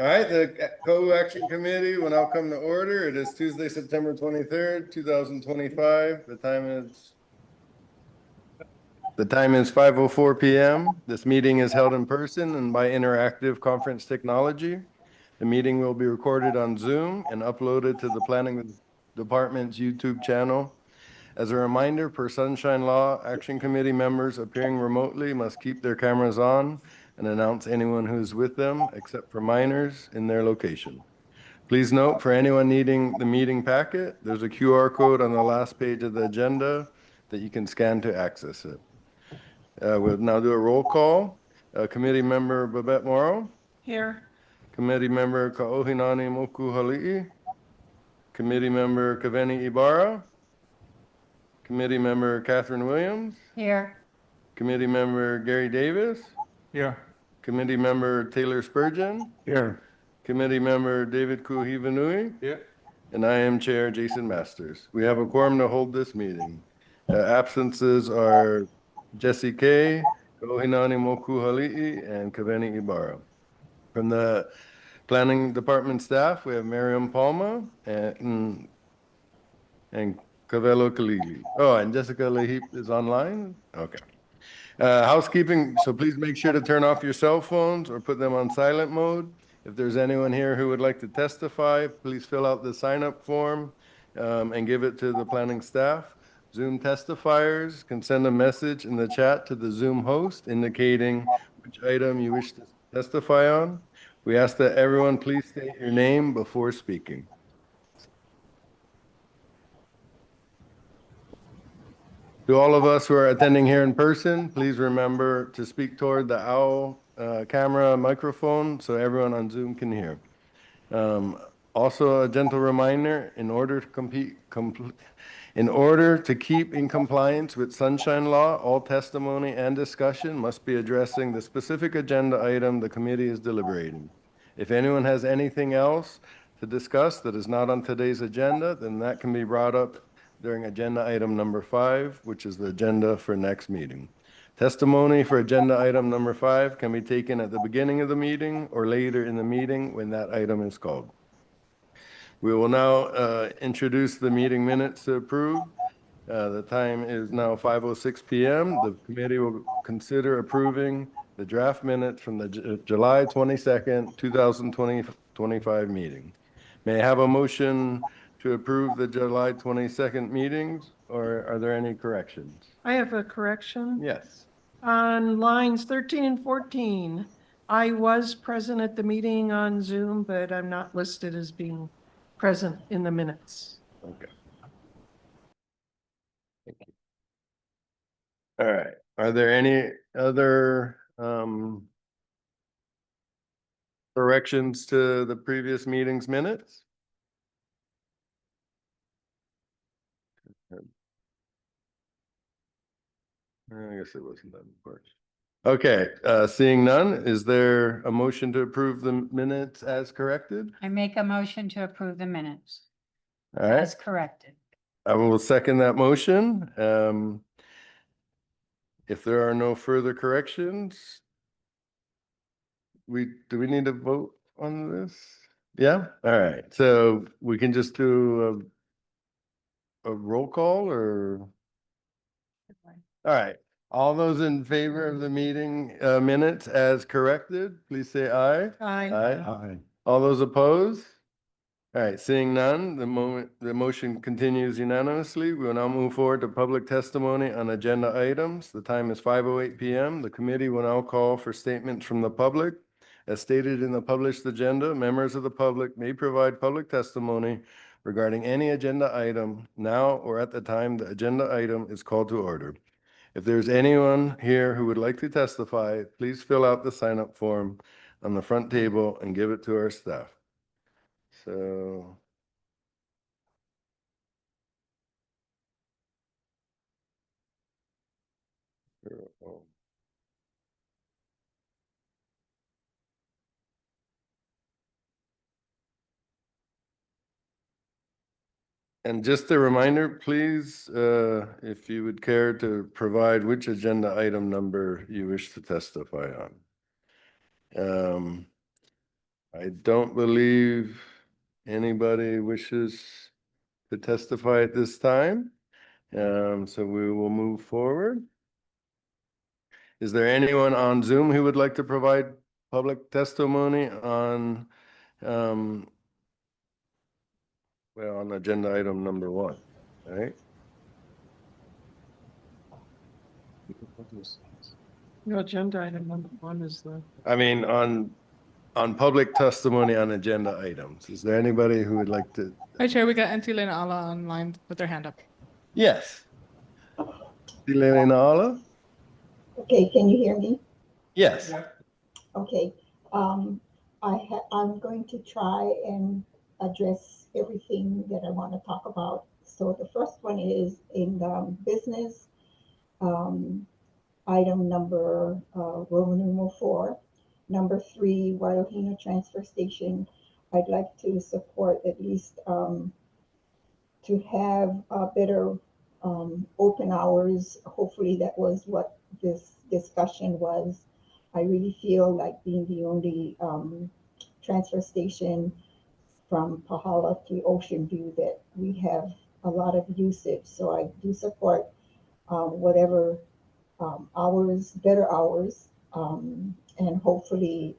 All right, the Kaʻū Action Committee will now come to order. It is Tuesday, September 23rd, 2025. The time is 5:04 p.m. This meeting is held in person and by interactive conference technology. The meeting will be recorded on Zoom and uploaded to the Planning Department's YouTube channel. As a reminder, per Sunshine Law, Action Committee members appearing remotely must keep their cameras on and announce anyone who is with them, except for minors, in their location. Please note, for anyone needing the meeting packet, there's a QR code on the last page of the agenda that you can scan to access it. We'll now do a roll call. Committee member Babette Morrow. Here. Committee member Kaʻohinani Mokuhali'i. Committee member Kaveni Ibarra. Committee member Catherine Williams. Here. Committee member Gary Davis. Here. Committee member Taylor Spurgeon. Here. Committee member David Kuhivanui. Here. And I am Chair Jason Masters. We have a quorum to hold this meeting. Absences are Jesse K., Kaʻohinani Mokuhali'i, and Kaveni Ibarra. From the Planning Department staff, we have Miriam Palma and Cavelo Kalili. Oh, and Jessica Lehip is online? Okay. Housekeeping, so please make sure to turn off your cell phones or put them on silent mode. If there's anyone here who would like to testify, please fill out the sign-up form and give it to the planning staff. Zoom testifiers can send a message in the chat to the Zoom host indicating which item you wish to testify on. We ask that everyone please state your name before speaking. To all of us who are attending here in person, please remember to speak toward the OWL camera microphone so everyone on Zoom can hear. Also, a gentle reminder, in order to keep in compliance with Sunshine Law, all testimony and discussion must be addressing the specific agenda item the committee is deliberating. If anyone has anything else to discuss that is not on today's agenda, then that can be brought up during agenda item number 5, which is the agenda for next meeting. Testimony for agenda item number 5 can be taken at the beginning of the meeting or later in the meeting when that item is called. We will now introduce the meeting minutes to approve. The time is now 5:06 p.m. The committee will consider approving the draft minutes from the July 22nd, 2025 meeting. May I have a motion to approve the July 22nd meetings, or are there any corrections? I have a correction. Yes. On lines 13 and 14, I was present at the meeting on Zoom, but I'm not listed as being present in the minutes. Okay. Thank you. All right. Are there any other corrections to the previous meeting's minutes? I guess it wasn't that important. Okay, seeing none, is there a motion to approve the minutes as corrected? I make a motion to approve the minutes All right, as corrected. I will second that motion. If there are no further corrections, do we need to vote on this? Yeah, all right, so we can just do a roll call or? All right, all those in favor of the meeting minutes as corrected, please say aye. Aye. Aye. All those opposed? All right, seeing none, the motion continues unanimously. We will now move forward to public testimony on agenda items. The time is 5:08 p.m. The committee will now call for statements from the public. As stated in the published agenda, members of the public may provide public testimony regarding any agenda item now or at the time the agenda item is called to order. If there's anyone here who would like to testify, please fill out the sign-up form on the front table and give it to our staff. So. And just a reminder, please, if you would care to provide which agenda item number you wish to testify on. I don't believe anybody wishes to testify at this time. So we will move forward. Is there anyone on Zoom who would like to provide public testimony on, well, on agenda item number 1, right? No, agenda item number 1 is the, I mean, on public testimony on agenda items. Is there anybody who would like to? Hi, Chair. We got Antila and Ala online with their hand up. Yes. Ala? Okay, can you hear me? Yes. Okay. I'm going to try and address everything that I want to talk about. So the first one is in the business, item number, Roman numeral 4. Number 3, Wailohina Transfer Station. I'd like to support at least, to have better open hours. Hopefully that was what this discussion was. I really feel like being the only transfer station from Pahala to Ocean View that we have a lot of usage. So I do support whatever hours, better hours, and hopefully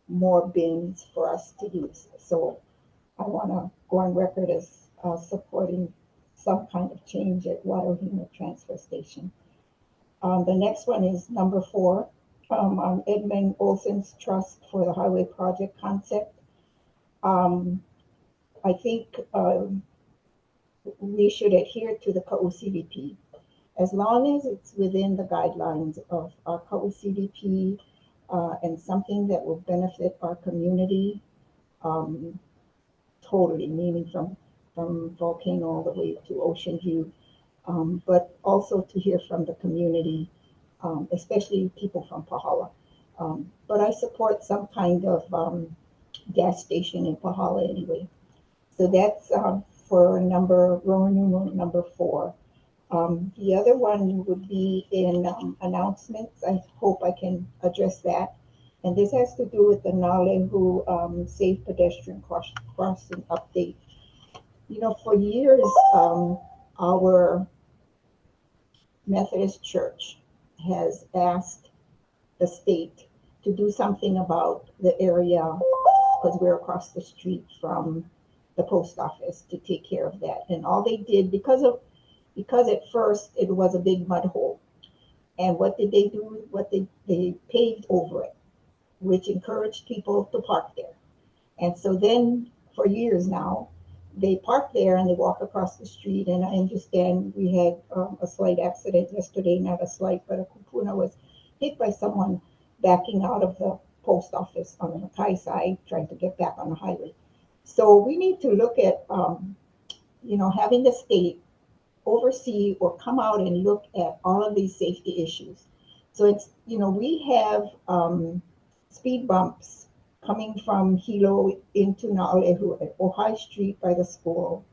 more bins for us to use. So I want to go on record as supporting some kind of change at Wailohina Transfer Station. The next one is number 4, on Edmund Olson's Trust for the Highway Project concept. I think we should adhere to the Kaʻū CDP. As long as it's within the guidelines of our Kaʻū CDP and something that will benefit our community, totally, meaning from Volcano all the way to Ocean View, but also to hear from the community, especially people from Pahala. But I support some kind of gas station in Pahala anyway. So that's for Roman numeral number 4. The other one would be in announcements. I hope I can address that. And this has to do with the Nalehu safe pedestrian crossing update. You know, for years, our Methodist Church has asked the state to do something about the area, because we're across the street from the post office, to take care of that. And all they did, because at first it was a big mud hole. And what did they do? They paved over it, which encouraged people to park there. And so then for years now, they park there and they walk across the street. And I understand we had a slight accident yesterday, not a slight, but a kupuna was hit by someone backing out of the post office on the Makai side, trying to get back on the highway. So we need to look at, having the state oversee or come out and look at all of these safety issues. So it's, we have speed bumps coming from Hilo into Na'alehu at Ojai Street by the school.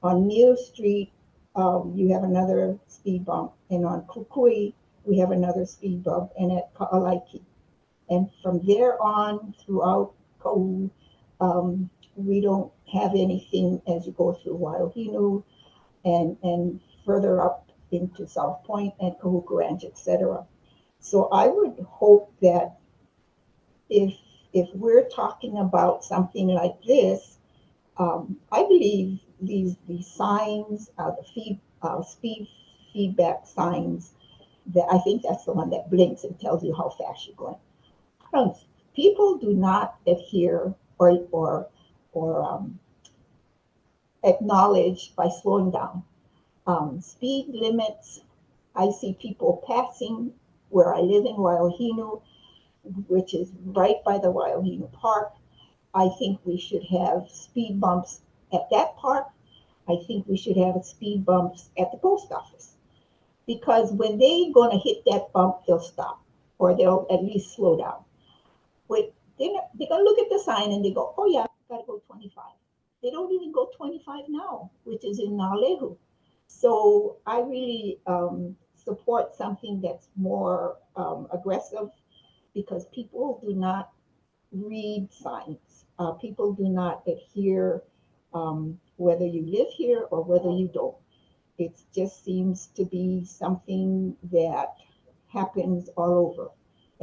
On Neal Street, you have another speed bump. And on Kukui, we have another speed bump, and at Ka'alaiki. And from there on throughout Kaʻū, we don't have anything as you go through Wailohinu and further up into South Point and Kahuku Ranch, etc. So I would hope that if we're talking about something like this, I believe these signs, the speed feedback signs, that I think that's the one that blinks and tells you how fast you're going. People do not adhere or acknowledge by slowing down. Speed limits, I see people passing where I live in Wailohinu, which is right by the Wailohinu Park. I think we should have speed bumps at that park. I think we should have speed bumps at the post office. Because when they're going to hit that bump, they'll stop, or they'll at least slow down. They're going to look at the sign and they go, oh yeah, got to go 25. They don't even go 25 now, which is in Nalehu. So I really support something that's more aggressive, because people do not read signs. People do not adhere, whether you live here or whether you don't. It just seems to be something that happens all over,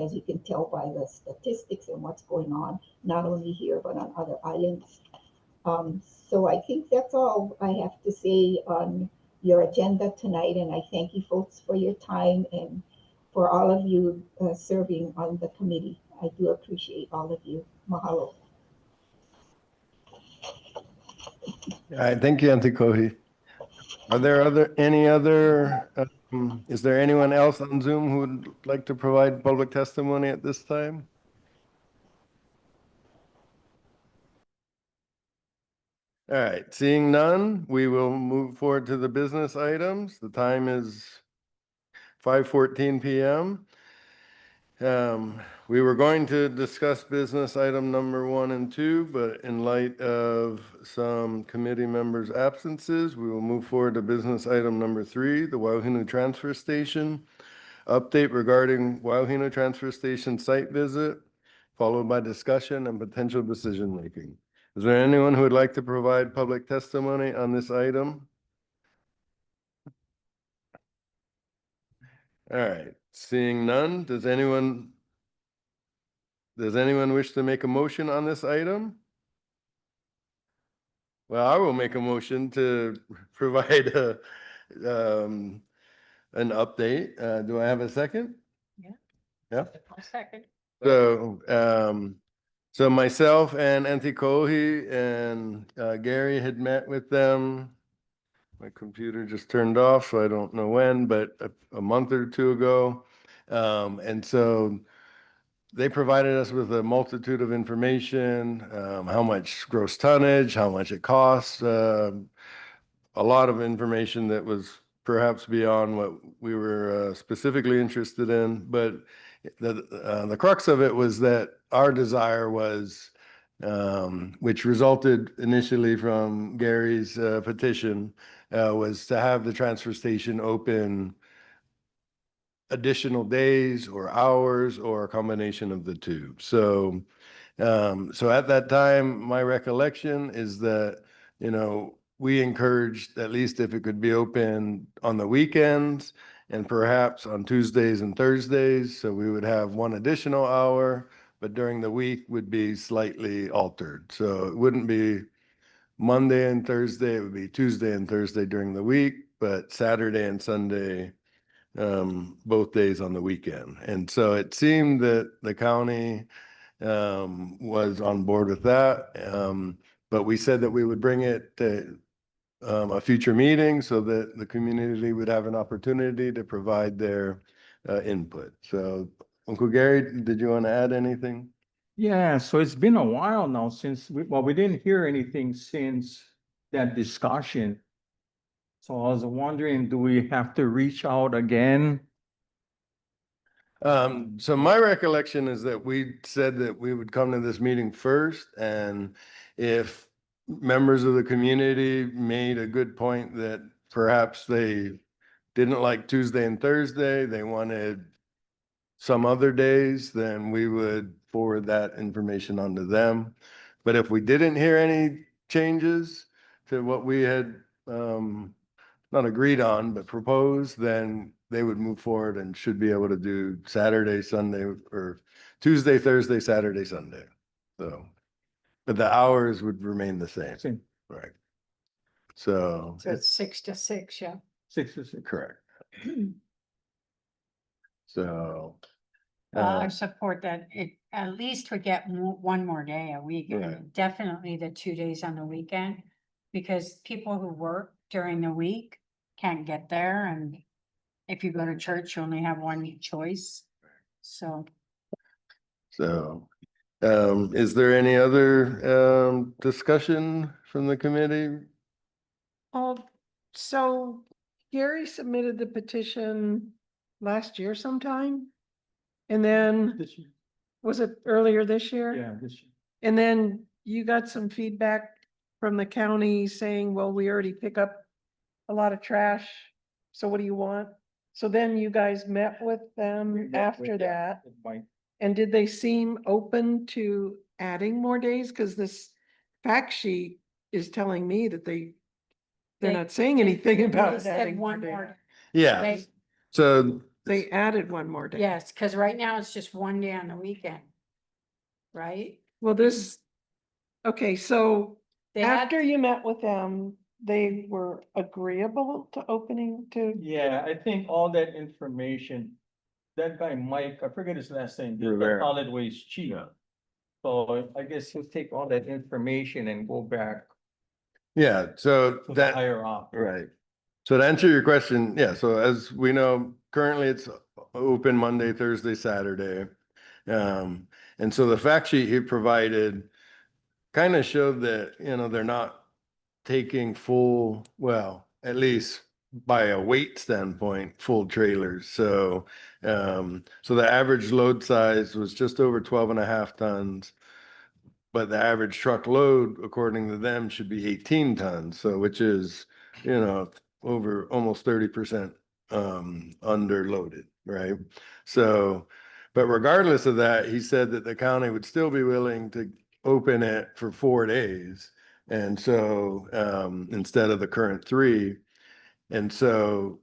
as you can tell by the statistics and what's going on, not only here, but on other islands. So I think that's all I have to say on your agenda tonight, and I thank you folks for your time and for all of you serving on the committee. I do appreciate all of you. Mahalo. All right, thank you, Auntie Kohi. Are there any other, is there anyone else on Zoom who would like to provide public testimony at this time? All right, seeing none, we will move forward to the business items. The time is 5:14 PM. We were going to discuss business item number 1 and 2, but in light of some committee members' absences, we will move forward to business item number 3, the Wauhinu Transfer Station. Update regarding Wauhinu Transfer Station site visit, followed by discussion and potential decision-making. Is there anyone who would like to provide public testimony on this item? All right, seeing none, does anyone wish to make a motion on this item? Well, I will make a motion to provide an update. Do I have a second? Yeah. Yeah. I'll second. So myself and Auntie Kohi and Gary had met with them. My computer just turned off, so I don't know when, but a month or two ago. And so they provided us with a multitude of information, how much gross tonnage, how much it costs, a lot of information that was perhaps beyond what we were specifically interested in. But the crux of it was that our desire was, which resulted initially from Gary's petition, was to have the transfer station open additional days or hours or a combination of the two. So at that time, my recollection is that, we encouraged, at least if it could be open on the weekends and perhaps on Tuesdays and Thursdays. So we would have one additional hour, but during the week would be slightly altered. So it wouldn't be Monday and Thursday, it would be Tuesday and Thursday during the week, but Saturday and Sunday, both days on the weekend. And so it seemed that the county was on board with that. But we said that we would bring it to a future meeting so that the community would have an opportunity to provide their input. So Uncle Gary, did you want to add anything? Yeah, so it's been a while now since we didn't hear anything since that discussion. So I was wondering, do we have to reach out again? So my recollection is that we said that we would come to this meeting first, and if members of the community made a good point that perhaps they didn't like Tuesday and Thursday, they wanted some other days, then we would forward that information onto them. But if we didn't hear any changes to what we had not agreed on, but proposed, then they would move forward and should be able to do Saturday, Sunday, or Tuesday, Thursday, Saturday, Sunday. So, but the hours would remain the same. Same. Right. So, So it's 6 to 6, yeah. 6 to 6. correct. So, I support that. At least we get one more day a week, and Right. definitely the 2 days on the weekend. Because people who work during the week can't get there, and if you go to church, you only have one choice. So is there any other discussion from the committee? Oh, so Gary submitted the petition last year sometime? And then, This year. was it earlier this year? Yeah, this year. And then you got some feedback from the county saying, well, we already pick up a lot of trash. So what do you want? So then you guys met with them We met after with that. Mike. And did they seem open to adding more days? Because this fact sheet is telling me that they're They- not saying they- anything they about said adding more one days. more. Yeah, They- so, They added one more day. Yes, because right now it's just one day on the weekend. Right? Well, this, okay, so They had, after you met with them, they were agreeable to opening to, Yeah, I think all that information, that guy Mike, I forget his last name, the Rivera. solid waste chief. So I guess he'll take all that information and go back yeah, so to the that. higher up. Right. So to answer your question, yeah, so as we know, currently it's open Monday, Thursday, Saturday. And so the fact sheet he provided kind of showed that, they're not taking full, well, at least by a weight standpoint, full trailers. So, so the average load size was just over 12.5 tons. But the average truck load, according to them, should be 18 tons, so which is, over almost 30% underloaded, right? So, but regardless of that, he said that the county would still be willing to open it for 4 days. And so, instead of the current 3. And so,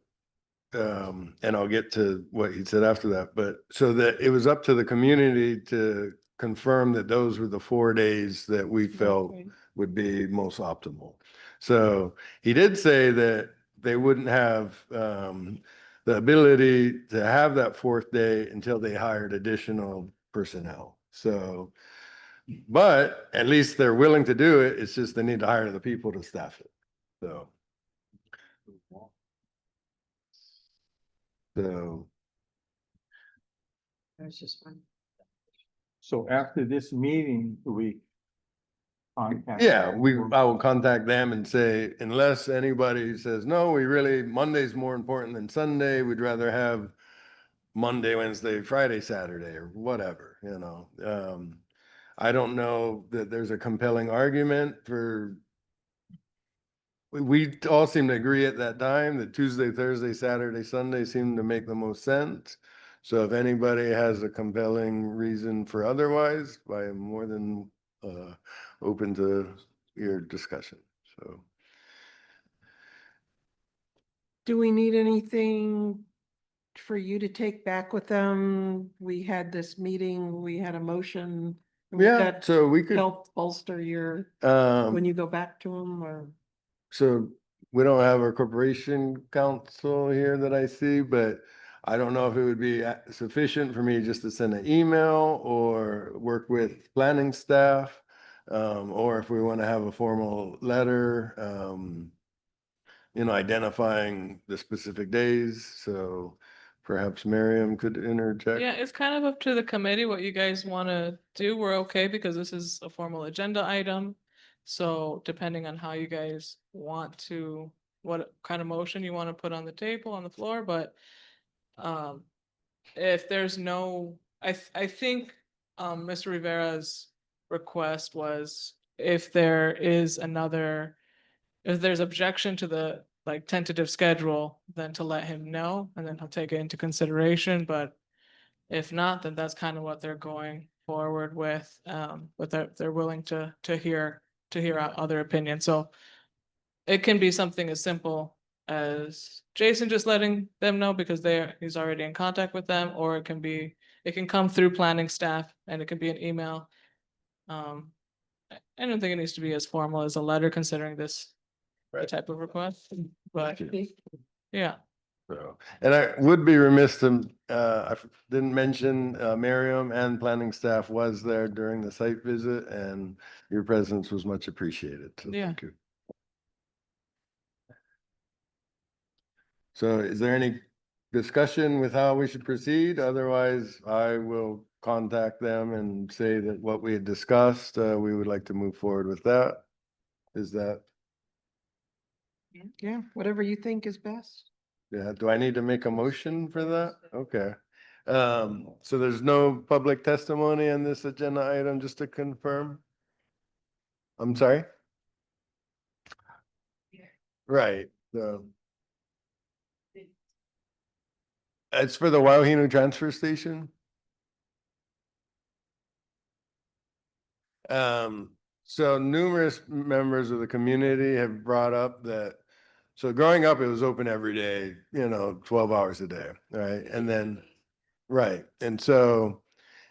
and I'll get to what he said after that, but so that it was up to the community to confirm that those were the 4 days that we felt would be most optimal. So he did say that they wouldn't have the ability to have that 4th day until they hired additional personnel. So, but at least they're willing to do it. It's just they need to hire the people to staff it. So. So, that's just fine. So after this meeting, we contact. yeah, I will contact them and say, unless anybody says, no, Monday's more important than Sunday, we'd rather have Monday, Wednesday, Friday, Saturday, or whatever, I don't know that there's a compelling argument for. We all seem to agree at that time that Tuesday, Thursday, Saturday, Sunday seem to make the most sense. So if anybody has a compelling reason for otherwise, I am more than open to your discussion, so. Do we need anything for you to take back with them? We had this meeting, we had a motion. Would Yeah, that so we could, help bolster your, when you go back to them, or? so we don't have our corporation counsel here that I see, but I don't know if it would be sufficient for me just to send an email or work with planning staff. Or if we want to have a formal letter, identifying the specific days. So perhaps Miriam could interject. Yeah, it's kind of up to the committee what you guys want to do. We're okay because this is a formal agenda item. So depending on how you guys want to, what kind of motion you want to put on the table, on the floor, but if there's no, I think Mr. Rivera's request was if there is another, if there's objection to the like tentative schedule, then to let him know and then he'll take it into consideration, but if not, then that's kind of what they're going forward with. But they're willing to hear other opinions. So it can be something as simple as Jason just letting them know because he's already in contact with them, or it can come through planning staff and it can be an email. I don't think it needs to be as formal as a letter considering this Right. type of request, but yeah. So, and I would be remiss to, didn't mention, Miriam and planning staff was there during the site visit and your presence was much appreciated. So Yeah. thank you. So is there any discussion with how we should proceed? Otherwise, I will contact them and say that what we had discussed, we would like to move forward with that. Is that, Yeah, whatever you think is best. yeah, do I need to make a motion for that? Okay. So there's no public testimony on this agenda item, just to confirm? I'm sorry? Right, so. It's for the Wauhinu Transfer Station? So numerous members of the community have brought up that, so growing up, it was open every day, 12 hours a day, right? And then, right. And so,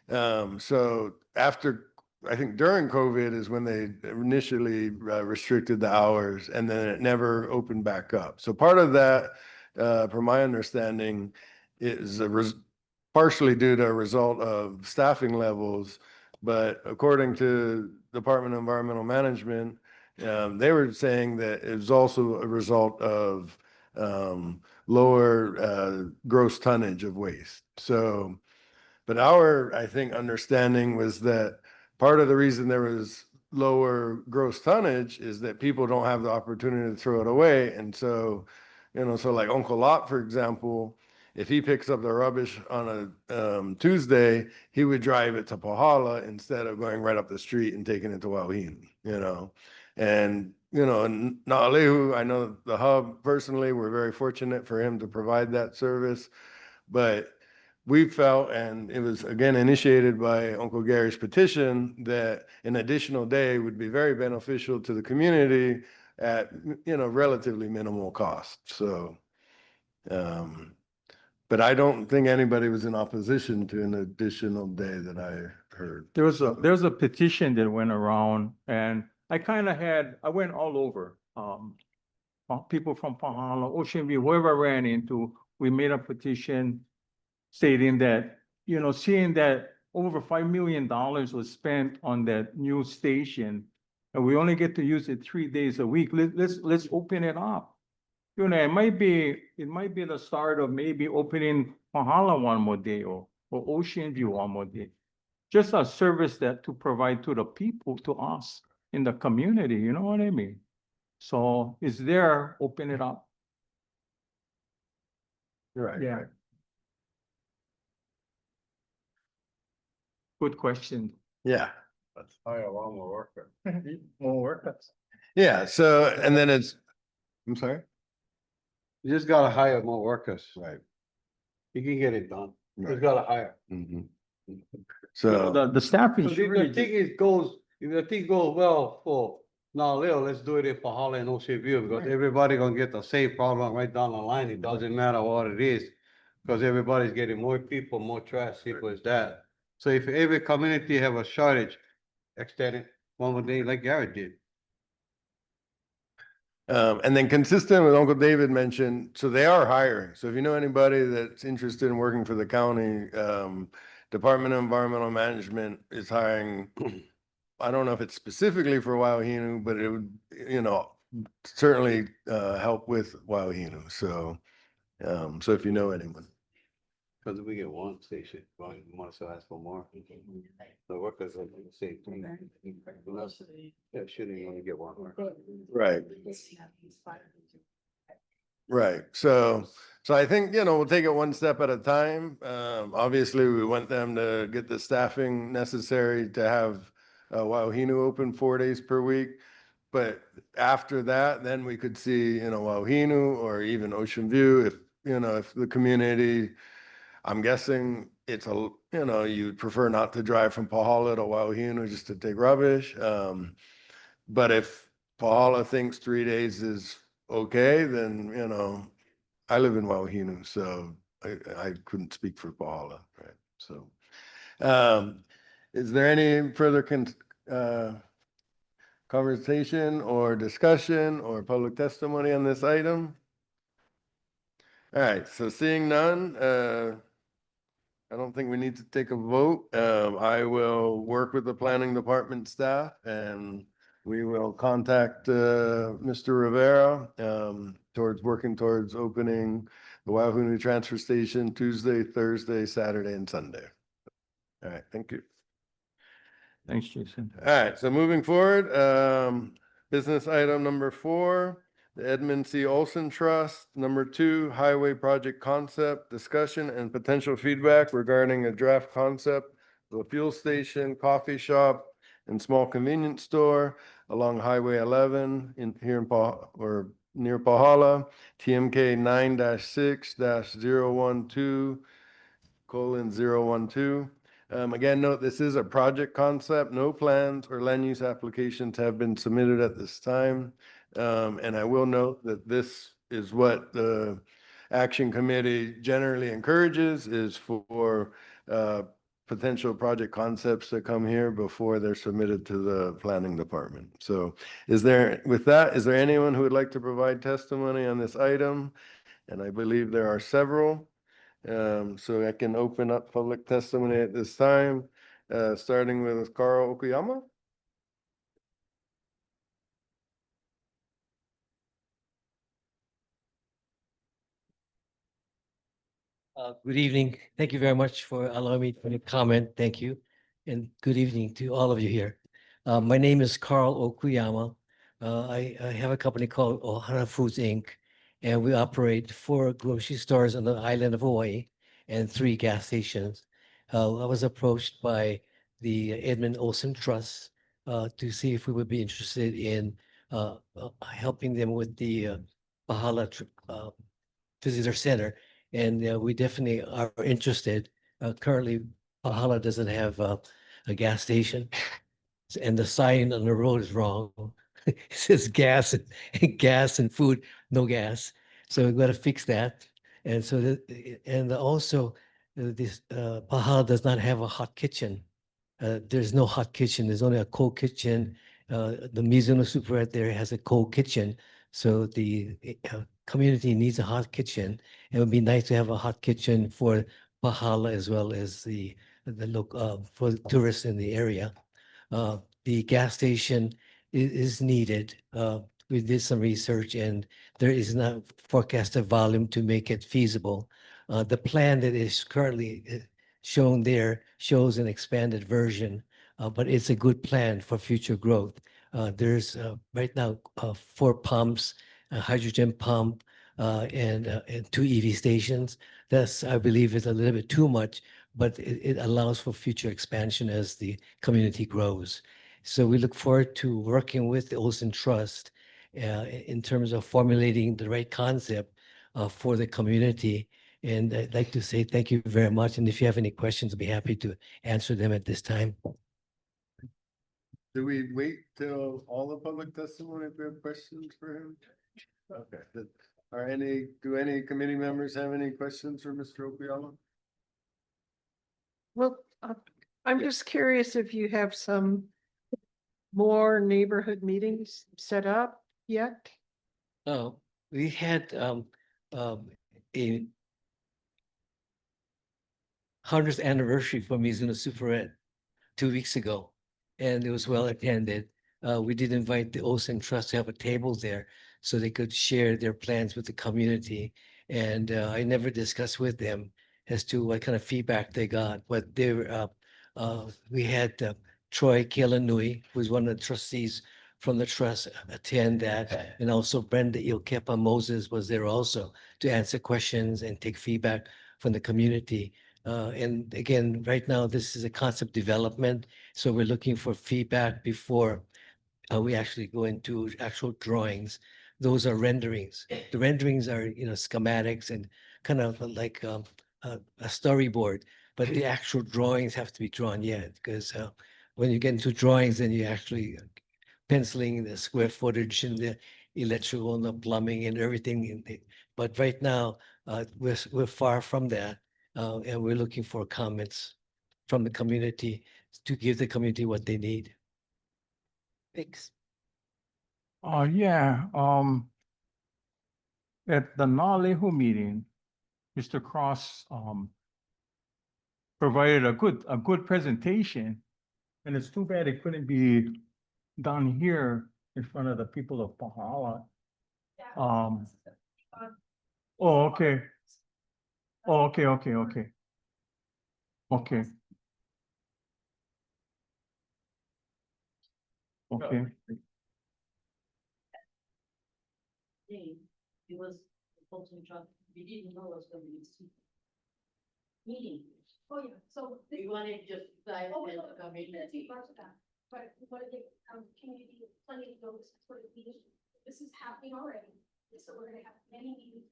so after, I think during COVID is when they initially restricted the hours, and then it never opened back up. So part of that, from my understanding, is partially due to a result of staffing levels. But according to Department of Environmental Management, they were saying that it was also a result of lower gross tonnage of waste. So, but our, I think, understanding was that part of the reason there was lower gross tonnage is that people don't have the opportunity to throw it away. And so, so like Uncle Lot, for example, if he picks up the rubbish on a Tuesday, he would drive it to Pahala instead of going right up the street and taking it to Wauhinu. And, in Naalehu, I know the hub personally, we're very fortunate for him to provide that service. But we felt, and it was again initiated by Uncle Gary's petition, that an additional day would be very beneficial to the community at, relatively minimal cost. So, but I don't think anybody was in opposition to an additional day that I heard. There's a petition that went around, and I went all over. People from Pahala, Ocean View, whoever I ran into, we made a petition stating that, seeing that over $5 million was spent on that new station, and we only get to use it 3 days a week, let's open it up. It might be the start of maybe opening Pahala one more day or Ocean View one more day. Just a service that to provide to the people, to us in the community, you know what I mean? So it's there, open it up. Right. Yeah. Good question. Yeah. Let's hire one more worker. More workers. Yeah. So, and then I'm sorry? You just gotta hire more workers. Right. You can get it done. You Right. just gotta hire. Mhm. So So, the staffing So should the really thing is if the thing goes well for now, Leo, let's do it for Holly and Ocean View, because everybody gonna get the same problem right down the line. It doesn't matter what it is. Because everybody's getting more people, more trash, simple as that. So if every community have a shortage, extend it one more day like Garrett did. and then consistent with Uncle David mentioned, so they are hiring. So if you know anybody that's interested in working for the county, Department of Environmental Management is hiring. I don't know if it's specifically for Wauhinu, but it would, certainly help with Wauhinu. So, so if you know anyone. Because we get one station, one still ask for more. The workers are the same thing. Yeah, shouldn't only get one worker. Right. Right. So I think, we'll take it one step at a time. Obviously, we want them to get the staffing necessary to have Wauhinu open 4 days per week. But after that, then we could see, Wauhinu or even Ocean View if the community, I'm guessing it's you'd prefer not to drive from Pahala to Wauhinu just to take rubbish. But if Pahala thinks 3 days is okay, then, I live in Wauhinu, so I couldn't speak for Pahala, right? So, is there any further conversation or discussion or public testimony on this item? All right, so seeing none, I don't think we need to take a vote. I will work with the planning department staff and we will contact Mr. Rivera working towards opening the Wauhunu Transfer Station Tuesday, Thursday, Saturday, and Sunday. All right, thank you. Thanks, Jason. All right, so moving forward, business item number 4, the Edmund C. Olson Trust. Number 2, highway project concept, discussion and potential feedback regarding a draft concept of a fuel station, coffee shop, and small convenience store along Highway 11 here in or near Pahala, TMK 9-6-012:012. Again, note, this is a project concept. No plans or land use applications have been submitted at this time. And I will note that this is what the Action Committee generally encourages, is for potential project concepts that come here before they're submitted to the planning department. So is there anyone who would like to provide testimony on this item? And I believe there are several. So I can open up public testimony at this time, starting with Carl Okuyama. Good evening. Thank you very much for allowing me to comment. Thank you. And good evening to all of you here. My name is Carl Okuyama. I have a company called Ohana Foods, Inc., and we operate 4 grocery stores on the island of Hawaii and 3 gas stations. I was approached by the Edmund Olson Trust to see if we would be interested in helping them with the Bahala Visitor Center. And we definitely are interested. Currently, Pahala doesn't have a gas station, and the sign on the road is wrong. It says gas and gas and food, no gas. So we've got to fix that. And so, and also, this Pahala does not have a hot kitchen. There's no hot kitchen. There's only a cold kitchen. The Mizuno Superette there has a cold kitchen. So the community needs a hot kitchen. It would be nice to have a hot kitchen for Pahala as well as the local for tourists in the area. The gas station is needed. We did some research and there is not forecasted volume to make it feasible. The plan that is currently shown there shows an expanded version, but it's a good plan for future growth. There's right now 4 pumps, a hydrogen pump, and 2 EV stations. That's, I believe, is a little bit too much, but it allows for future expansion as the community grows. So we look forward to working with the Olson Trust in terms of formulating the right concept for the community. And I'd like to say thank you very much. And if you have any questions, I'll be happy to answer them at this time. Do we wait till all the public testimony if we have questions for him? Okay. Do any committee members have any questions for Mr. Okuyama? Well, I'm just curious if you have some more neighborhood meetings set up yet? We had a 100th anniversary for Mizuno Superette 2 weeks ago, and it was well attended. We did invite the Olsen Trust to have a table there so they could share their plans with the community. And I never discussed with them as to what kind of feedback they got, but they were, we had Troy Kealanui, who's one of the trustees from the trust, attend that. And also Brenda Ilkepa Moses was there also to answer questions and take feedback from the community. And again, right now, this is a concept development. So we're looking for feedback before we actually go into actual drawings. Those are renderings. The renderings are, schematics and kind of like a storyboard, but the actual drawings have to be drawn yet because when you get into drawings, then you actually penciling the square footage and the electrical and the plumbing and everything. But right now, we're far from that. And we're looking for comments from the community to give the community what they need. Thanks. Yeah, at the Nalehu meeting, Mr. Cross, provided a good presentation. And it's too bad it couldn't be done here in front of the people of Pahala. Oh, okay. Oh, okay. Okay. It was Bolton truck. We didn't know it was gonna be meeting. Oh, yeah, so. We wanted just guys and come in. But what the community planning goes for the meeting, this is happening already. So we're gonna have many meetings.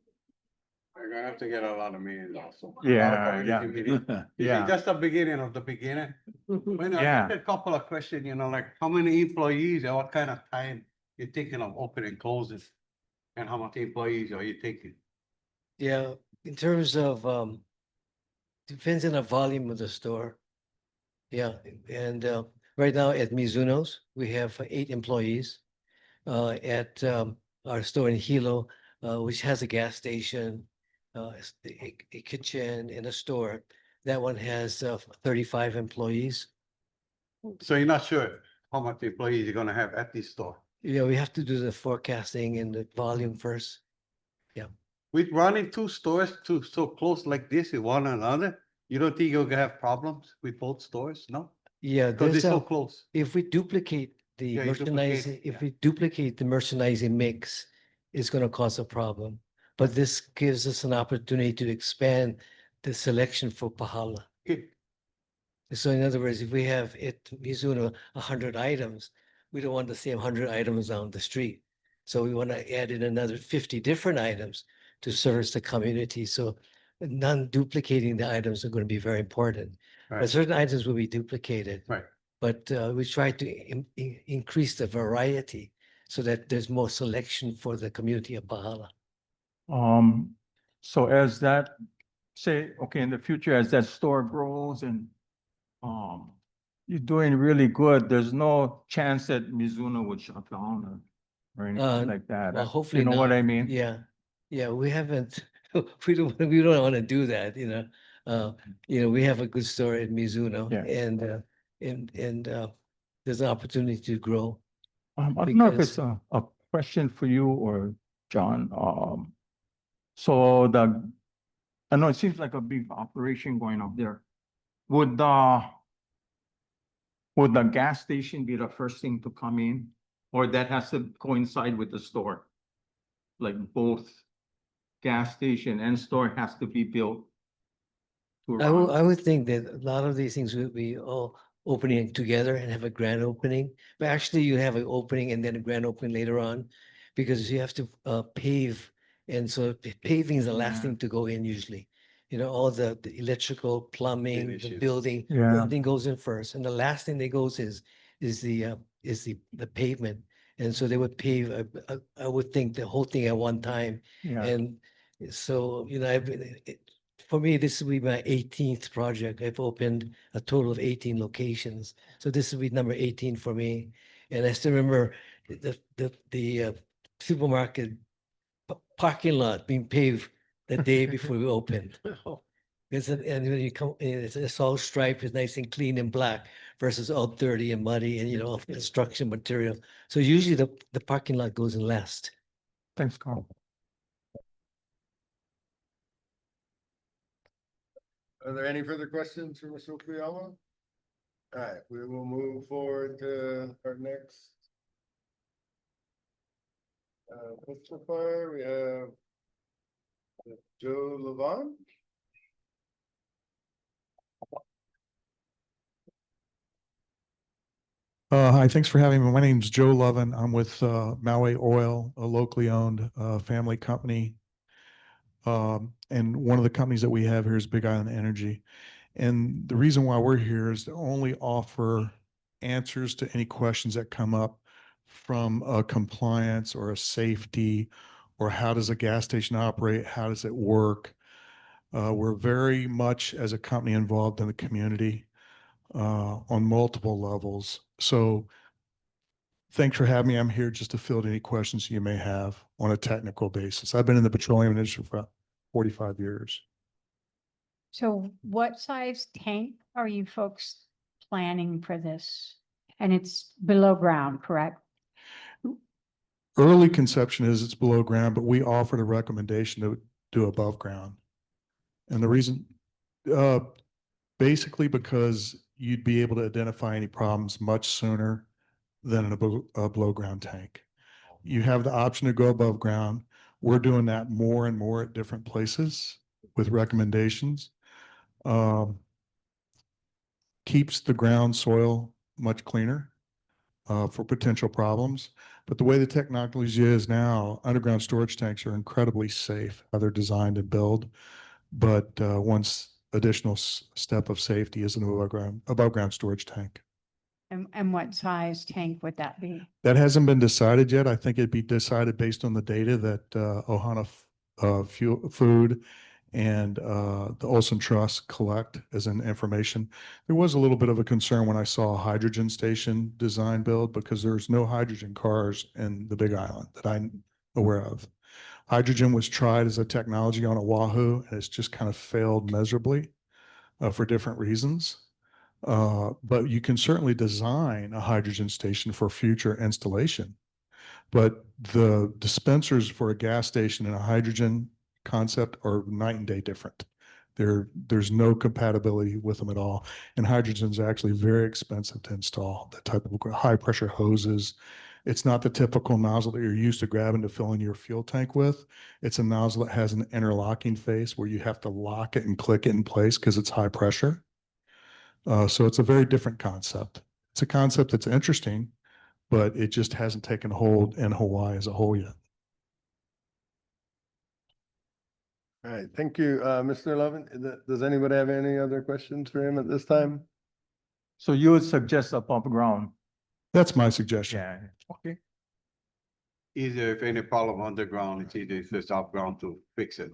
We're gonna have to get a lot of meetings also. Yeah, You see, yeah. just the beginning of the beginning. When I Yeah. got a couple of questions, like how many employees and what kind of time you're thinking of opening, closing? And how many employees are you thinking? Yeah, in terms of, depends on the volume of the store. Yeah, and right now at Mizuno's, we have 8 employees. At our store in Hilo, which has a gas station, a kitchen and a store. That one has 35 employees. So you're not sure how much employees you're gonna have at this store? Yeah, we have to do the forecasting and the volume first. With running 2 stores so close like this with one another, you don't think you're gonna have problems with both stores? No? Yeah, Because there's they're so a, close. if we duplicate the Yeah, you duplicate, merchandising, yeah. if we duplicate the merchandising mix, it's gonna cause a problem. But this gives us an opportunity to expand the selection for Pahala. Okay. So in other words, if we have at Mizuno 100 items, we don't want the same 100 items on the street. So we want to add in another 50 different items to service the community. So non-duplicating the items are going to be very important. But Right, certain items will be duplicated. right. But we try to increase the variety so that there's more selection for the community of Bahala. So as that, say, okay, in the future, as that store grows and you're doing really good, there's no chance that Mizuno would shut down or anything like that. Well, hopefully You know what not. I mean? Yeah, yeah, we haven't, we don't want to do that, you know. We have a good store at Mizuno Yeah. and there's an opportunity to grow. I don't know if Because- it's a question for you or John. So I know it seems like a big operation going up there. Would the gas station be the first thing to come in? Or that has to coincide with the store? Like both gas station and store has to be built to I would, run? I would think that a lot of these things would be all opening together and have a grand opening. But actually you have an opening and then a grand opening later on because you have to pave. And so paving is the last Yeah. thing to go in usually. All the electrical, plumbing, the Finishes. building, Yeah. everything goes in first. And the last thing that goes is the pavement. And so they would pave, I would think the whole thing at one time. Yeah. And so, for me, this will be my 18th project. I've opened a total of 18 locations. So this will be number 18 for me. And I still remember the supermarket parking lot being paved the day before we opened. And when you come, it's all striped, it's nice and clean and black versus all dirty and muddy and, all construction material. So usually the parking lot goes in last. Thanks, Carl. Are there any further questions for Mr. Okuyama? All right, we will move forward to our next testifier. We have Joe Levon. Hi, thanks for having me. My name's Joe Lovin. I'm with Maui Oil, a locally owned family company. And one of the companies that we have here is Big Island Energy. And the reason why we're here is to only offer answers to any questions that come up from a compliance or a safety, or how does a gas station operate? How does it work? We're very much as a company involved in the community on multiple levels. So thanks for having me. I'm here just to field any questions you may have on a technical basis. I've been in the petroleum industry for 45 years. So what size tank are you folks planning for this? And it's below ground, correct? Early conception is it's below ground, but we offered a recommendation to do above ground. And the reason, basically because you'd be able to identify any problems much sooner than in a below ground tank. You have the option to go above ground. We're doing that more and more at different places with recommendations. Keeps the ground soil much cleaner. for potential problems. But the way the technology is now, underground storage tanks are incredibly safe, how they're designed and built. But one additional step of safety is an above ground storage tank. And what size tank would that be? That hasn't been decided yet. I think it'd be decided based on the data that Ohana Food and the Olson Trust collect as an information. There was a little bit of a concern when I saw a hydrogen station design build because there's no hydrogen cars in the Big Island that I'm aware of. Hydrogen was tried as a technology on Oahu and it's just kind of failed miserably for different reasons. But you can certainly design a hydrogen station for future installation. But the dispensers for a gas station and a hydrogen concept are night and day different. There's no compatibility with them at all. And hydrogen is actually very expensive to install, the type of high pressure hoses. It's not the typical nozzle that you're used to grabbing to fill in your fuel tank with. It's a nozzle that has an interlocking face where you have to lock it and click it in place because it's high pressure. So it's a very different concept. It's a concept that's interesting, but it just hasn't taken hold in Hawaii as a whole yet. All right, thank you, Mr. Lovin. Does anybody have any other questions for him at this time? So you would suggest above ground? That's my suggestion. Yeah, okay. Either if any problem underground, it's either if it's above to fix it.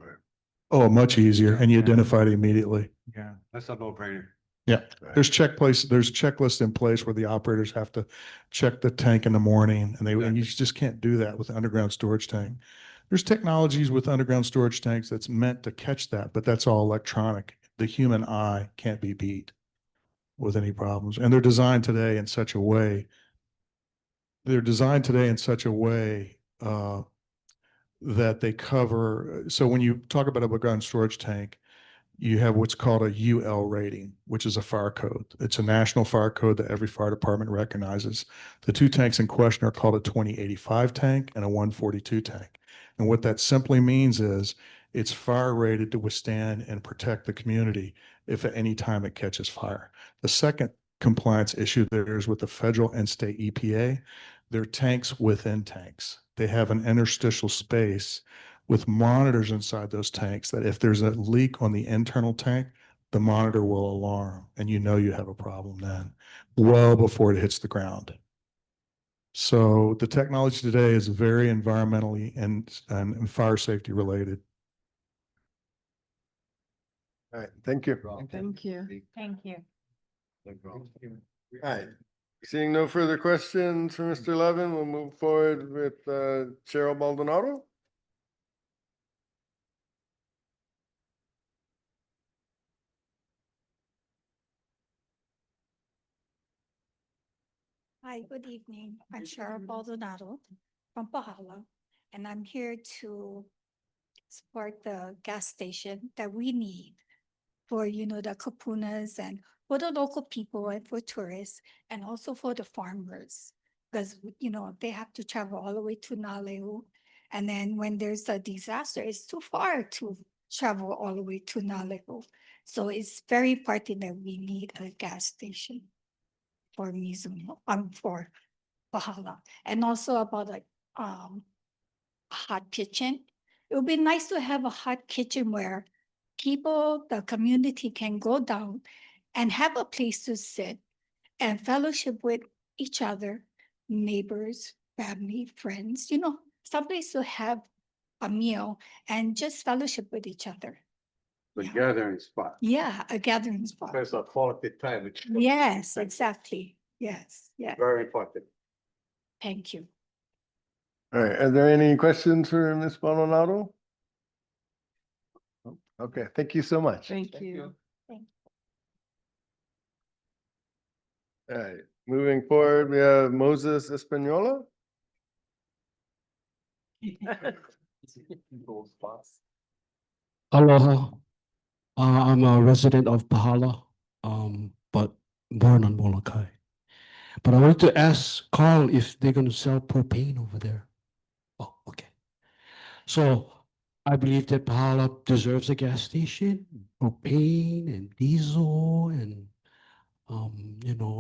Oh, much easier, and you Yeah. identify it immediately. Yeah. That's a no-brainer. Yeah, there's checklists in place where the operators have to check the tank in the morning, and you just can't do that with an underground storage tank. There's technologies with underground storage tanks that's meant to catch that, but that's all electronic. The human eye can't be beat with any problems, and they're designed today in such a way. That they cover. So when you talk about a underground storage tank, you have what's called a UL rating, which is a fire code. It's a national fire code that every fire department recognizes. The two tanks in question are called a 2085 tank and a 142 tank. And what that simply means is it's fire rated to withstand and protect the community if at any time it catches fire. The second compliance issue there is with the federal and state EPA. They're tanks within tanks. They have an interstitial space with monitors inside those tanks that if there's a leak on the internal tank, the monitor will alarm and you know you have a problem then, well before it hits the ground. So the technology today is very environmentally and fire safety related. All right, thank you. Thank you. Thank you. All right, seeing no further questions for Mr. Levin, we'll move forward with Cheryl Baldonado. Hi, good evening. I'm Cheryl Baldonado from Pahala, and I'm here to support the gas station that we need for, the kapunas and for the local people and for tourists and also for the farmers. Because, they have to travel all the way to Naleu. And then when there's a disaster, it's too far to travel all the way to Naleu. So it's very important that we need a gas station for Mizuno, for Pahala. And also about a hot kitchen. It would be nice to have a hot kitchen where people, the community can go down and have a place to sit and fellowship with each other, neighbors, family, friends, someplace to have a meal and just fellowship with each other. The Yeah. gathering spot. Yeah, a gathering spot. That's a quality time. It's Yes, exactly. Yes, yes. very important. Thank you. All right, are there any questions for Ms. Baldonado? Okay, thank you so much. Thank you. All right, moving forward, we have Moses Espanola. Aloha. I'm a resident of Pahala, but born on Molokai. But I wanted to ask Carl if they're going to sell propane over there. Oh, okay. So I believe that Pahala deserves a gas station, propane and diesel and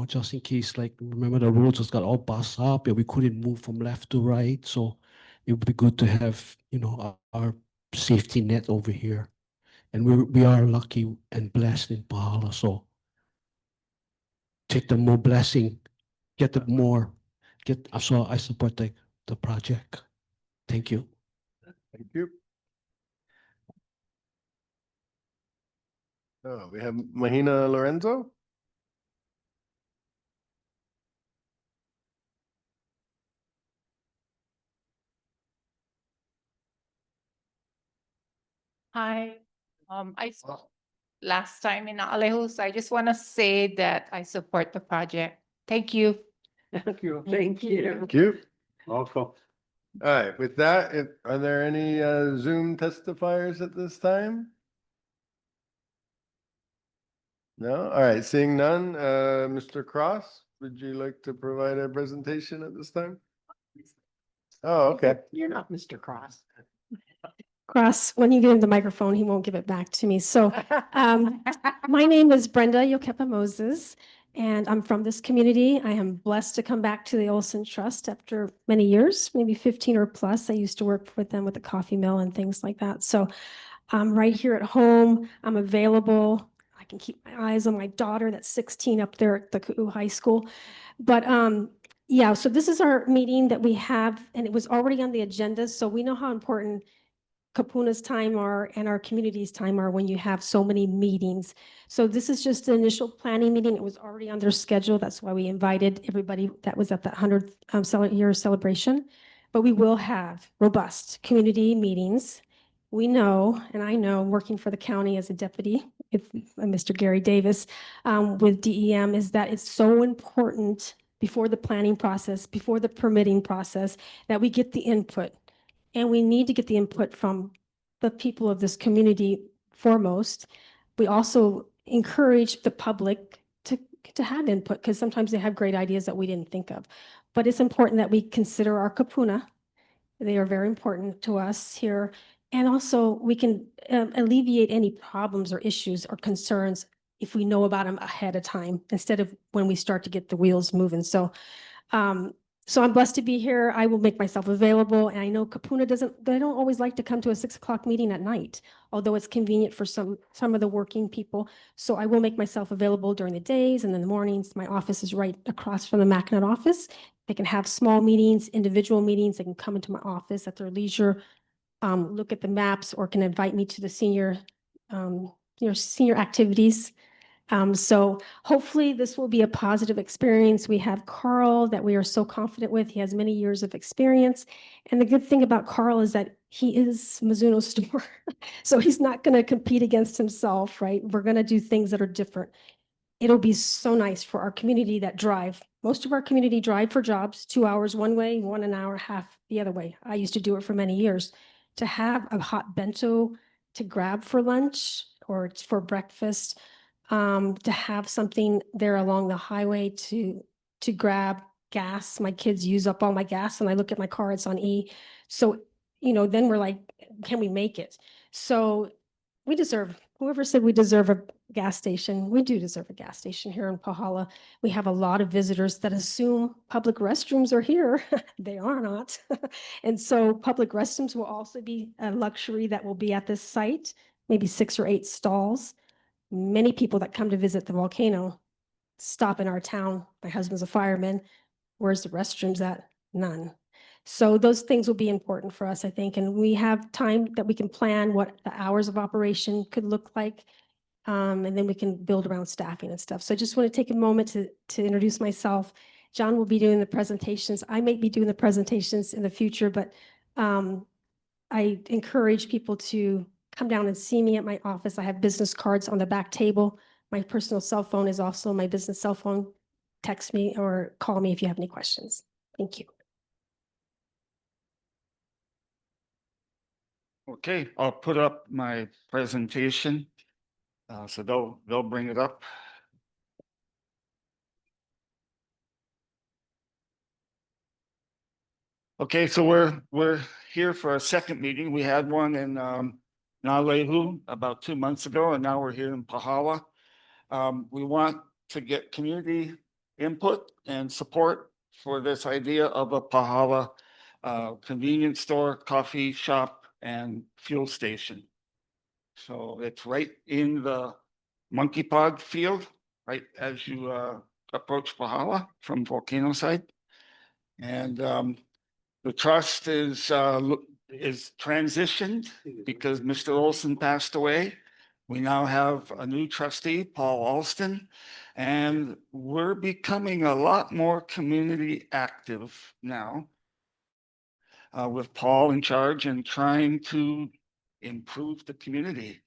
Just in case, like, remember the roads just got all bust up and we couldn't move from left to right. So it would be good to have, our safety net over here. And we are lucky and blessed in Pahala. So take the more blessing, get the more, so I support the project. Thank you. Thank you. Oh, we have Mahina Lorenzo. Hi, last time in Alejo, so I just want to say that I support the project. Thank you. Thank you. Thank you. Thank you. Welcome. All right, with that, are there any Zoom testifiers at this time? No? All right, seeing none, Mr. Cross, would you like to provide a presentation at this time? Oh, okay. You're not Mr. Cross. Cross, when you get in the microphone, he won't give it back to me. So my name is Brenda Yokepa Moses, and I'm from this community. I am blessed to come back to the Olson Trust after many years, maybe 15 or plus. I used to work with them with the coffee mill and things like that. So I'm right here at home. I'm available. I can keep my eyes on my daughter that's 16 up there at the Kaʻū High School. But yeah, so this is our meeting that we have, and it was already on the agenda. So we know how important Kapuna's time are and our community's time are when you have so many meetings. So this is just the initial planning meeting. It was already on their schedule. That's why we invited everybody that was at the 100th year celebration. But we will have robust community meetings. We know, and I know, working for the county as a deputy with Mr. Gary Davis with DEM, is that it's so important before the planning process, before the permitting process, that we get the input. And we need to get the input from the people of this community foremost. We also encourage the public to have input because sometimes they have great ideas that we didn't think of. But it's important that we consider our kapuna. They are very important to us here. And also we can alleviate any problems or issues or concerns if we know about them ahead of time instead of when we start to get the wheels moving. So I'm blessed to be here. I will make myself available. And I know Kapuna they don't always like to come to a 6 o'clock meeting at night, although it's convenient for some of the working people. So I will make myself available during the days and in the mornings. My office is right across from the MacNet office. They can have small meetings, individual meetings. They can come into my office at their leisure, look at the maps, or can invite me to the senior activities. So hopefully this will be a positive experience. We have Carl that we are so confident with. He has many years of experience. And the good thing about Carl is that he is Mizuno store. So he's not going to compete against himself, right? We're going to do things that are different. It'll be so nice for our community that drive. Most of our community drive for jobs, 2 hours one way, 1 hour and a half the other way. I used to do it for many years. To have a hot bento to grab for lunch or for breakfast, to have something there along the highway to grab gas. My kids use up all my gas and I look at my car, it's on E. So, then we're like, can we make it? So we deserve, whoever said we deserve a gas station, we do deserve a gas station here in Pahala. We have a lot of visitors that assume public restrooms are here. They are not. And so public restrooms will also be a luxury that will be at this site, maybe 6 or 8 stalls. Many people that come to visit the volcano stop in our town. My husband's a fireman. Where's the restrooms at? None. So those things will be important for us, I think. And we have time that we can plan what the hours of operation could look like. And then we can build around staffing and stuff. So I just want to take a moment to introduce myself. John will be doing the presentations. I may be doing the presentations in the future, but I encourage people to come down and see me at my office. I have business cards on the back table. My personal cell phone is also my business cell phone. Text me or call me if you have any questions. Thank you. Okay, I'll put up my presentation. So they'll bring it up. Okay, so we're here for a second meeting. We had one in Nalehu about 2 months ago, and now we're here in Pahala. We want to get community input and support for this idea of a Pahala convenience store, coffee shop, and fuel station. So it's right in the Monkey Pod field, right as you approach Pahala from Volcano side. And the trust is transitioned because Mr. Olson passed away. We now have a new trustee, Paul Alston, and we're becoming a lot more community active now with Paul in charge and trying to improve the community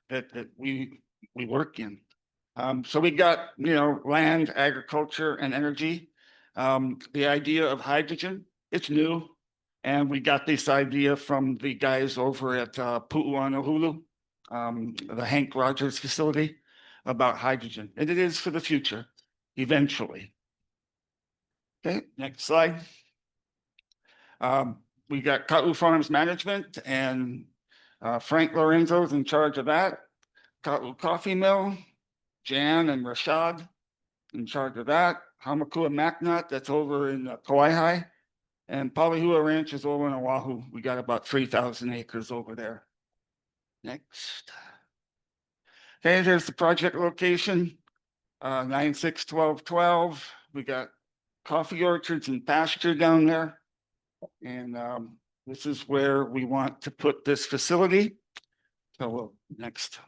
that we work in. So we got, land, agriculture, and energy. The idea of hydrogen, it's new. And we got this idea from the guys over at Pu'u'anohulu, the Hank Rogers facility, about hydrogen. And it is for the future, eventually. Okay, next slide. We got Kaʻū Farms Management, and Frank Lorenzo's in charge of that. Kaʻū Coffee Mill, Jan and Rashad in charge of that. Hamakua Macnut, that's over in Kauai. And Palihua Ranch is over in Oahu. We got about 3,000 acres over there. Next. Okay, there's the project location, 961212. We got coffee orchards and pasture down there. And this is where we want to put this facility. So next.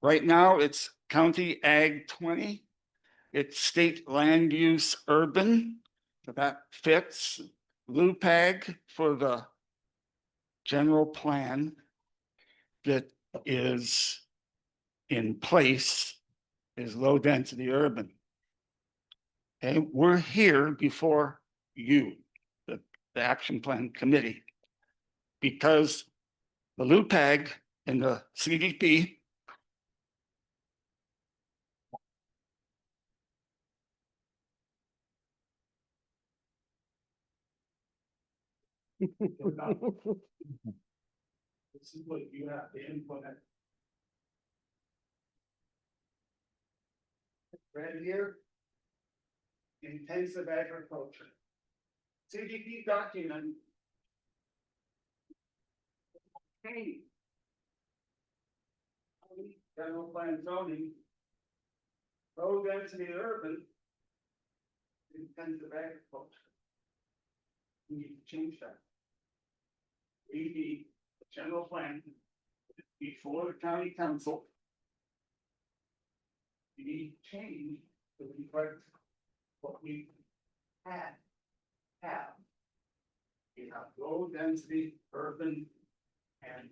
Right now, it's County Ag 20. It's state land use urban. So that fits. LUPAG for the general plan that is in place is low density urban. Okay, we're here before you, the action plan committee, because the LUPAG and the CDP this is what you have to implement. Right here, intensive agriculture. CDP document. Hey. General plan zoning. Low density urban. Intensive agriculture. We need to change that. We need a general plan before the county council. We need to change to reflect what we have. You have low density urban and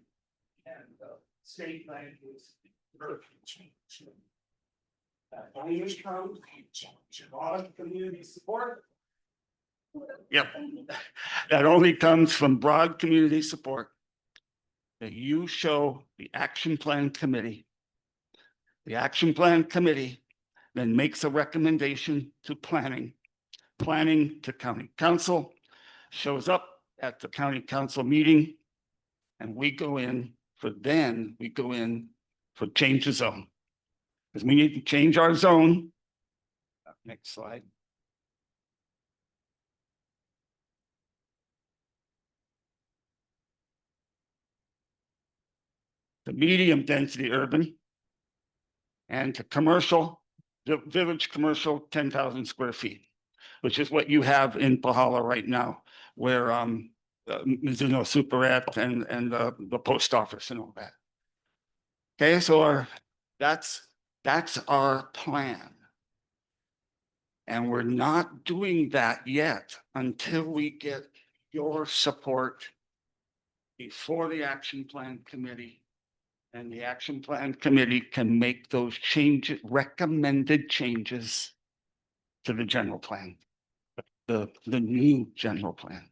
state land use urban. That only comes broad community support. Yep, that only comes from broad community support. That you show the action plan committee. The action plan committee then makes a recommendation to planning to county council, shows up at the county council meeting, and we go in for change of zone. Because we need to change our zone. Next slide. The medium density urban and to commercial, the village commercial, 10,000 square feet, which is what you have in Pahala right now, where Mizuno Superette and the post office and all that. Okay, so that's our plan. And we're not doing that yet until we get your support before the action plan committee. And the action plan committee can make those changes, recommended changes to the general plan, the new general plan.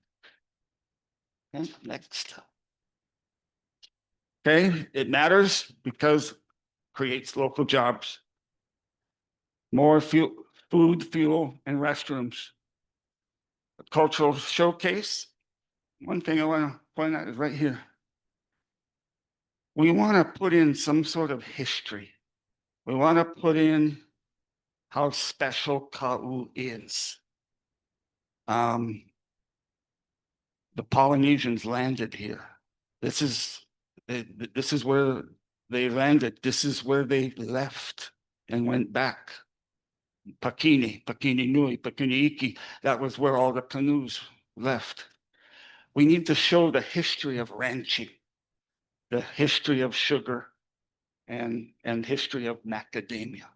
Okay, next. Okay, it matters because creates local jobs. More food, fuel, and restrooms. A cultural showcase. One thing I want to point out is right here. We want to put in some sort of history. We want to put in how special Kaʻū is. The Polynesians landed here. This is where they landed. This is where they left and went back. Pakini, Pakini Nui, Pakini Iki, that was where all the canoes left. We need to show the history of ranching, the history of sugar, and history of macadamia.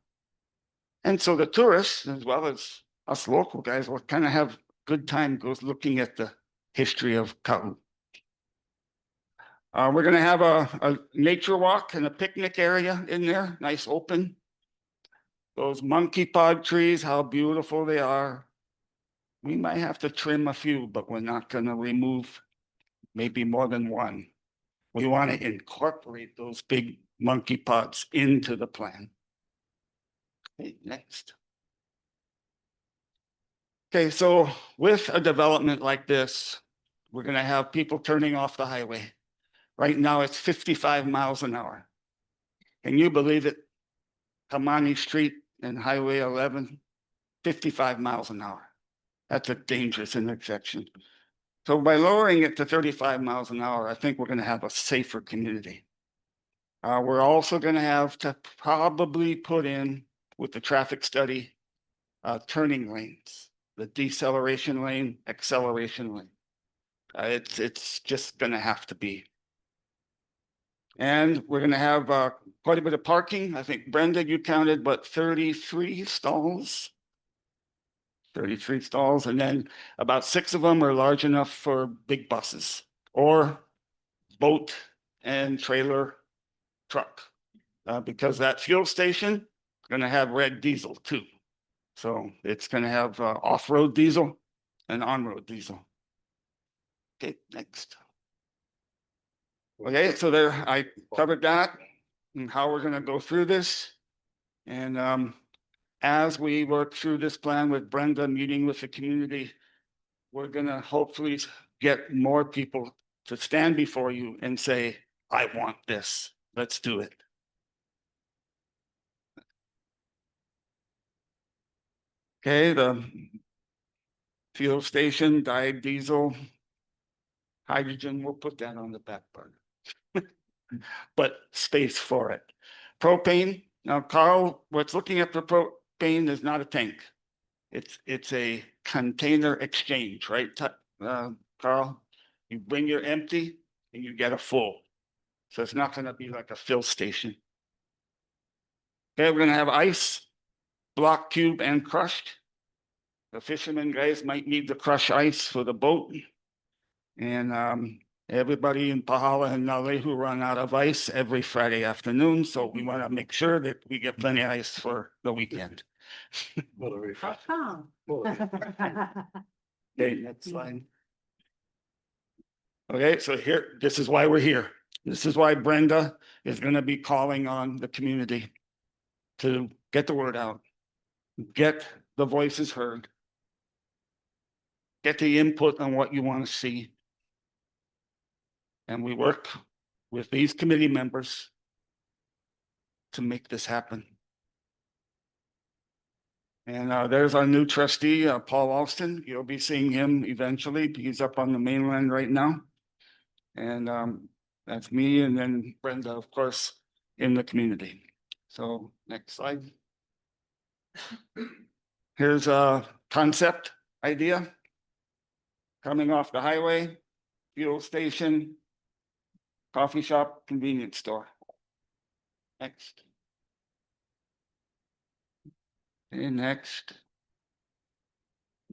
And so the tourists, as well as us local guys, will kind of have good time goes looking at the history of Kaʻū. We're going to have a nature walk and a picnic area in there, nice open. Those monkey pod trees, how beautiful they are. We might have to trim a few, but we're not going to remove maybe more than one. We want to incorporate those big monkey pods into the plan. Okay, next. Okay, so with a development like this, we're going to have people turning off the highway. Right now, it's 55 miles an hour. Can you believe it? Kamani Street and Highway 11, 55 miles an hour. That's a dangerous intersection. So by lowering it to 35 miles an hour, I think we're going to have a safer community. We're also going to have to probably put in, with the traffic study, turning lanes, the deceleration lane, acceleration lane. It's just going to have to be. And we're going to have quite a bit of parking. I think, Brenda, you counted, what, 33 stalls? 33 stalls, and then about 6 of them are large enough for big buses or boat and trailer truck. Because that fuel station is going to have red diesel too. So it's going to have off-road diesel and on-road diesel. Okay, next. Okay, so there, I covered that and how we're going to go through this. And as we work through this plan with Brenda, meeting with the community, we're going to hopefully get more people to stand before you and say, I want this. Let's do it. Okay, the fuel station, dyed diesel, hydrogen, we'll put that on the back burner. But space for it. Propane, now Carl, what's looking at the propane is not a tank. It's a container exchange, right, Carl? You bring your empty and you get a full. So it's not gonna be like a fill station. Okay, we're gonna have ice, block, cube, and crushed. The fishermen guys might need the crushed ice for the boat. And everybody in Pahala and Nalehu run out of ice every Friday afternoon, so we want to make sure that we get plenty of ice for the weekend. How come? Okay, next slide. Okay, so here, this is why we're here. This is why Brenda is going to be calling on the community to get the word out, get the voices heard, get the input on what you want to see. And we work with these committee members to make this happen. And there's our new trustee, Paul Alston. You'll be seeing him eventually. He's up on the mainland right now. And that's me, and then Brenda, of course, in the community. So next slide. Here's a concept idea. Coming off the highway, fuel station, coffee shop, convenience store. Next. And next.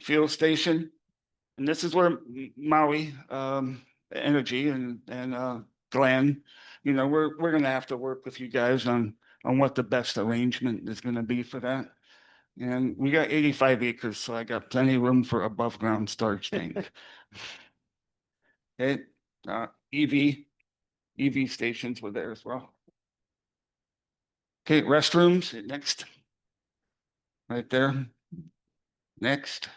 Fuel station. And this is where Maui Energy and Glenn, you know, we're gonna have to work with you guys on what the best arrangement is gonna be for that. And we got 85 acres, so I got plenty of room for above ground storage tank. Okay, EV stations were there as well. Okay, restrooms, next. Right there. Next.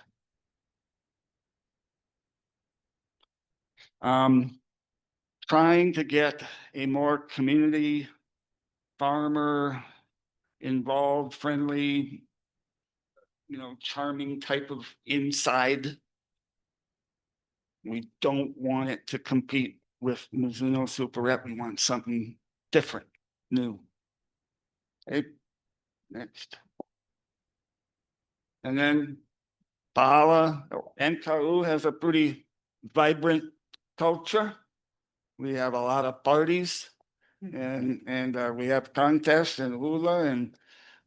Trying to get a more community farmer involved, friendly charming type of inside. We don't want it to compete with Mizuno Superette. We want something different, new. Okay, next. And then Pahala and Kaʻū has a pretty vibrant culture. We have a lot of parties and we have contests and hula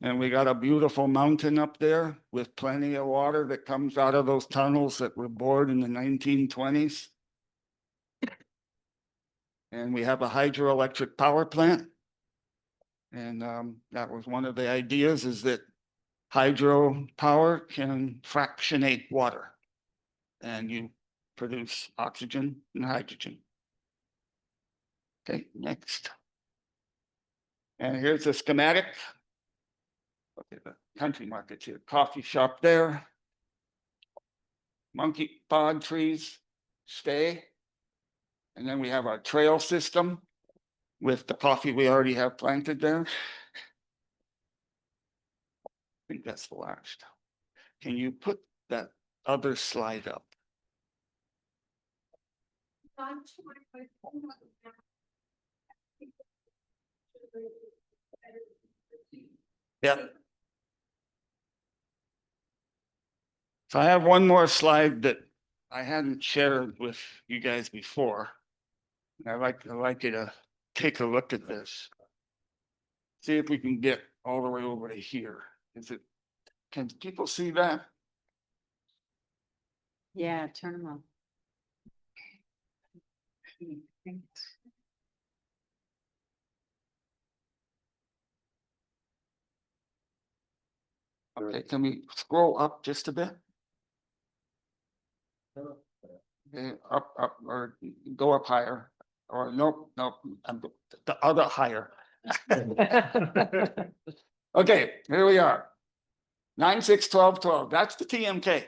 and we got a beautiful mountain up there with plenty of water that comes out of those tunnels that were bored in the 1920s. And we have a hydroelectric power plant. And that was one of the ideas, is that hydropower can fractionate water and you produce oxygen and hydrogen. Okay, next. And here's the schematic. Okay, the country markets here, coffee shop there. Monkey pod trees stay. And then we have our trail system with the coffee we already have planted there. I think that's the last. Can you put that other slide up? Yeah. So I have one more slide that I hadn't shared with you guys before. I'd like you to take a look at this. See if we can get all the way over to here. Can people see that? Yeah, turn them on. Okay, can we scroll up just a bit? Okay, up, or go up higher, or nope, the other higher. Okay, here we are. 9, 6, 12, 12. That's the TMK.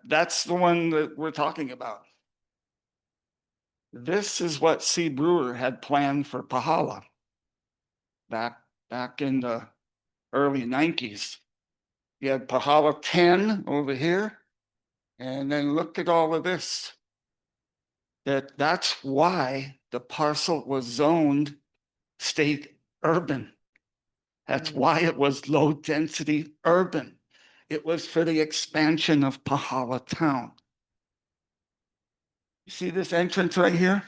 That's the one that we're talking about. This is what C. Brewer had planned for Pahala back in the early 90s. You had Pahala 10 over here, and then look at all of this. That's why the parcel was zoned state urban. That's why it was low density urban. It was for the expansion of Pahala town. You see this entrance right here?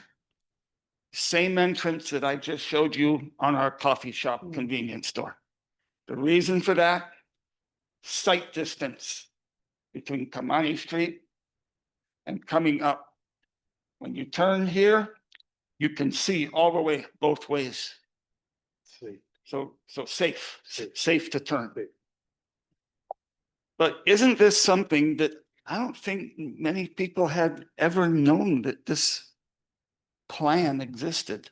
Same entrance that I just showed you on our coffee shop convenience store. The reason for that, sight distance between Kamani Street and coming up. When you turn here, you can see all the way both ways. So safe to turn. But isn't this something that I don't think many people had ever known that this plan existed?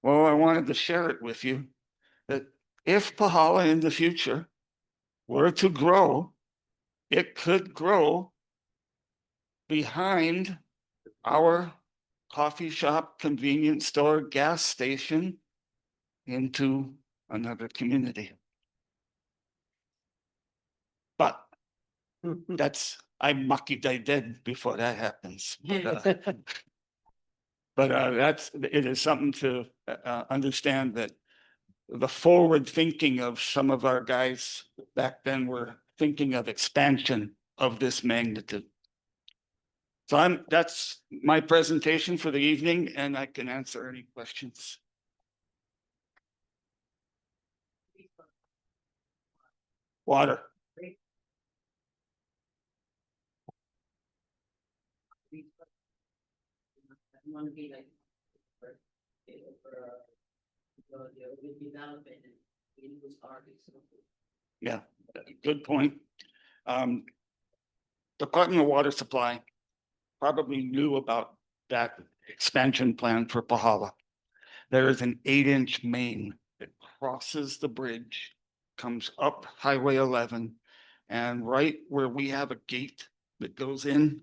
Well, I wanted to share it with you, that if Pahala in the future were to grow, it could grow behind our coffee shop, convenience store, gas station into another community. But I'm lucky I did before that happens. But it is something to understand, that the forward thinking of some of our guys back then were thinking of expansion of this magnitude. So that's my presentation for the evening, and I can answer any questions. Water. Yeah, good point. Department of Water Supply probably knew about that expansion plan for Pahala. There is an 8-inch main that crosses the bridge, comes up Highway 11, and right where we have a gate that goes in,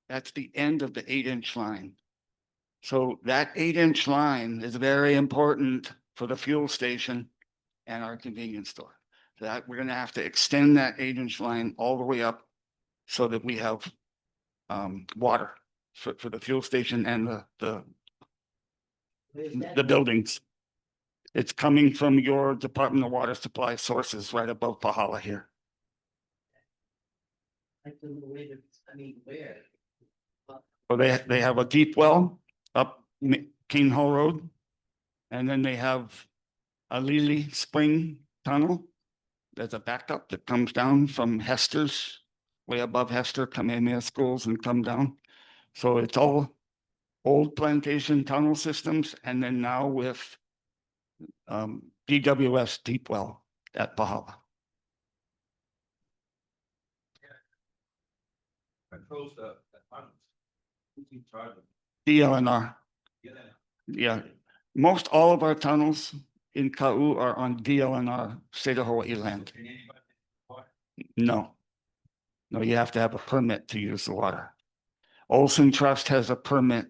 that's the end of the 8-inch line. So that 8-inch line is very important for the fuel station and our convenience store. that we're gonna have to extend that 8-inch line all the way up so that we have water for the fuel station and the buildings. It's coming from your Department of Water Supply sources right above Pahala here. Where? Well, they have a deep well up King Hall Road. And then they have a Lily Spring Tunnel. There's a backup that comes down from Hester's, way above Hester, Kamehameha Schools and come down. So it's all old plantation tunnel systems, and then now with DWS deep well at Pahala. DLNR. Yeah, most all of our tunnels in Kaʻū are on DLNR, state of Hawaii land. No. No, you have to have a permit to use the water. Olson Trust has a permit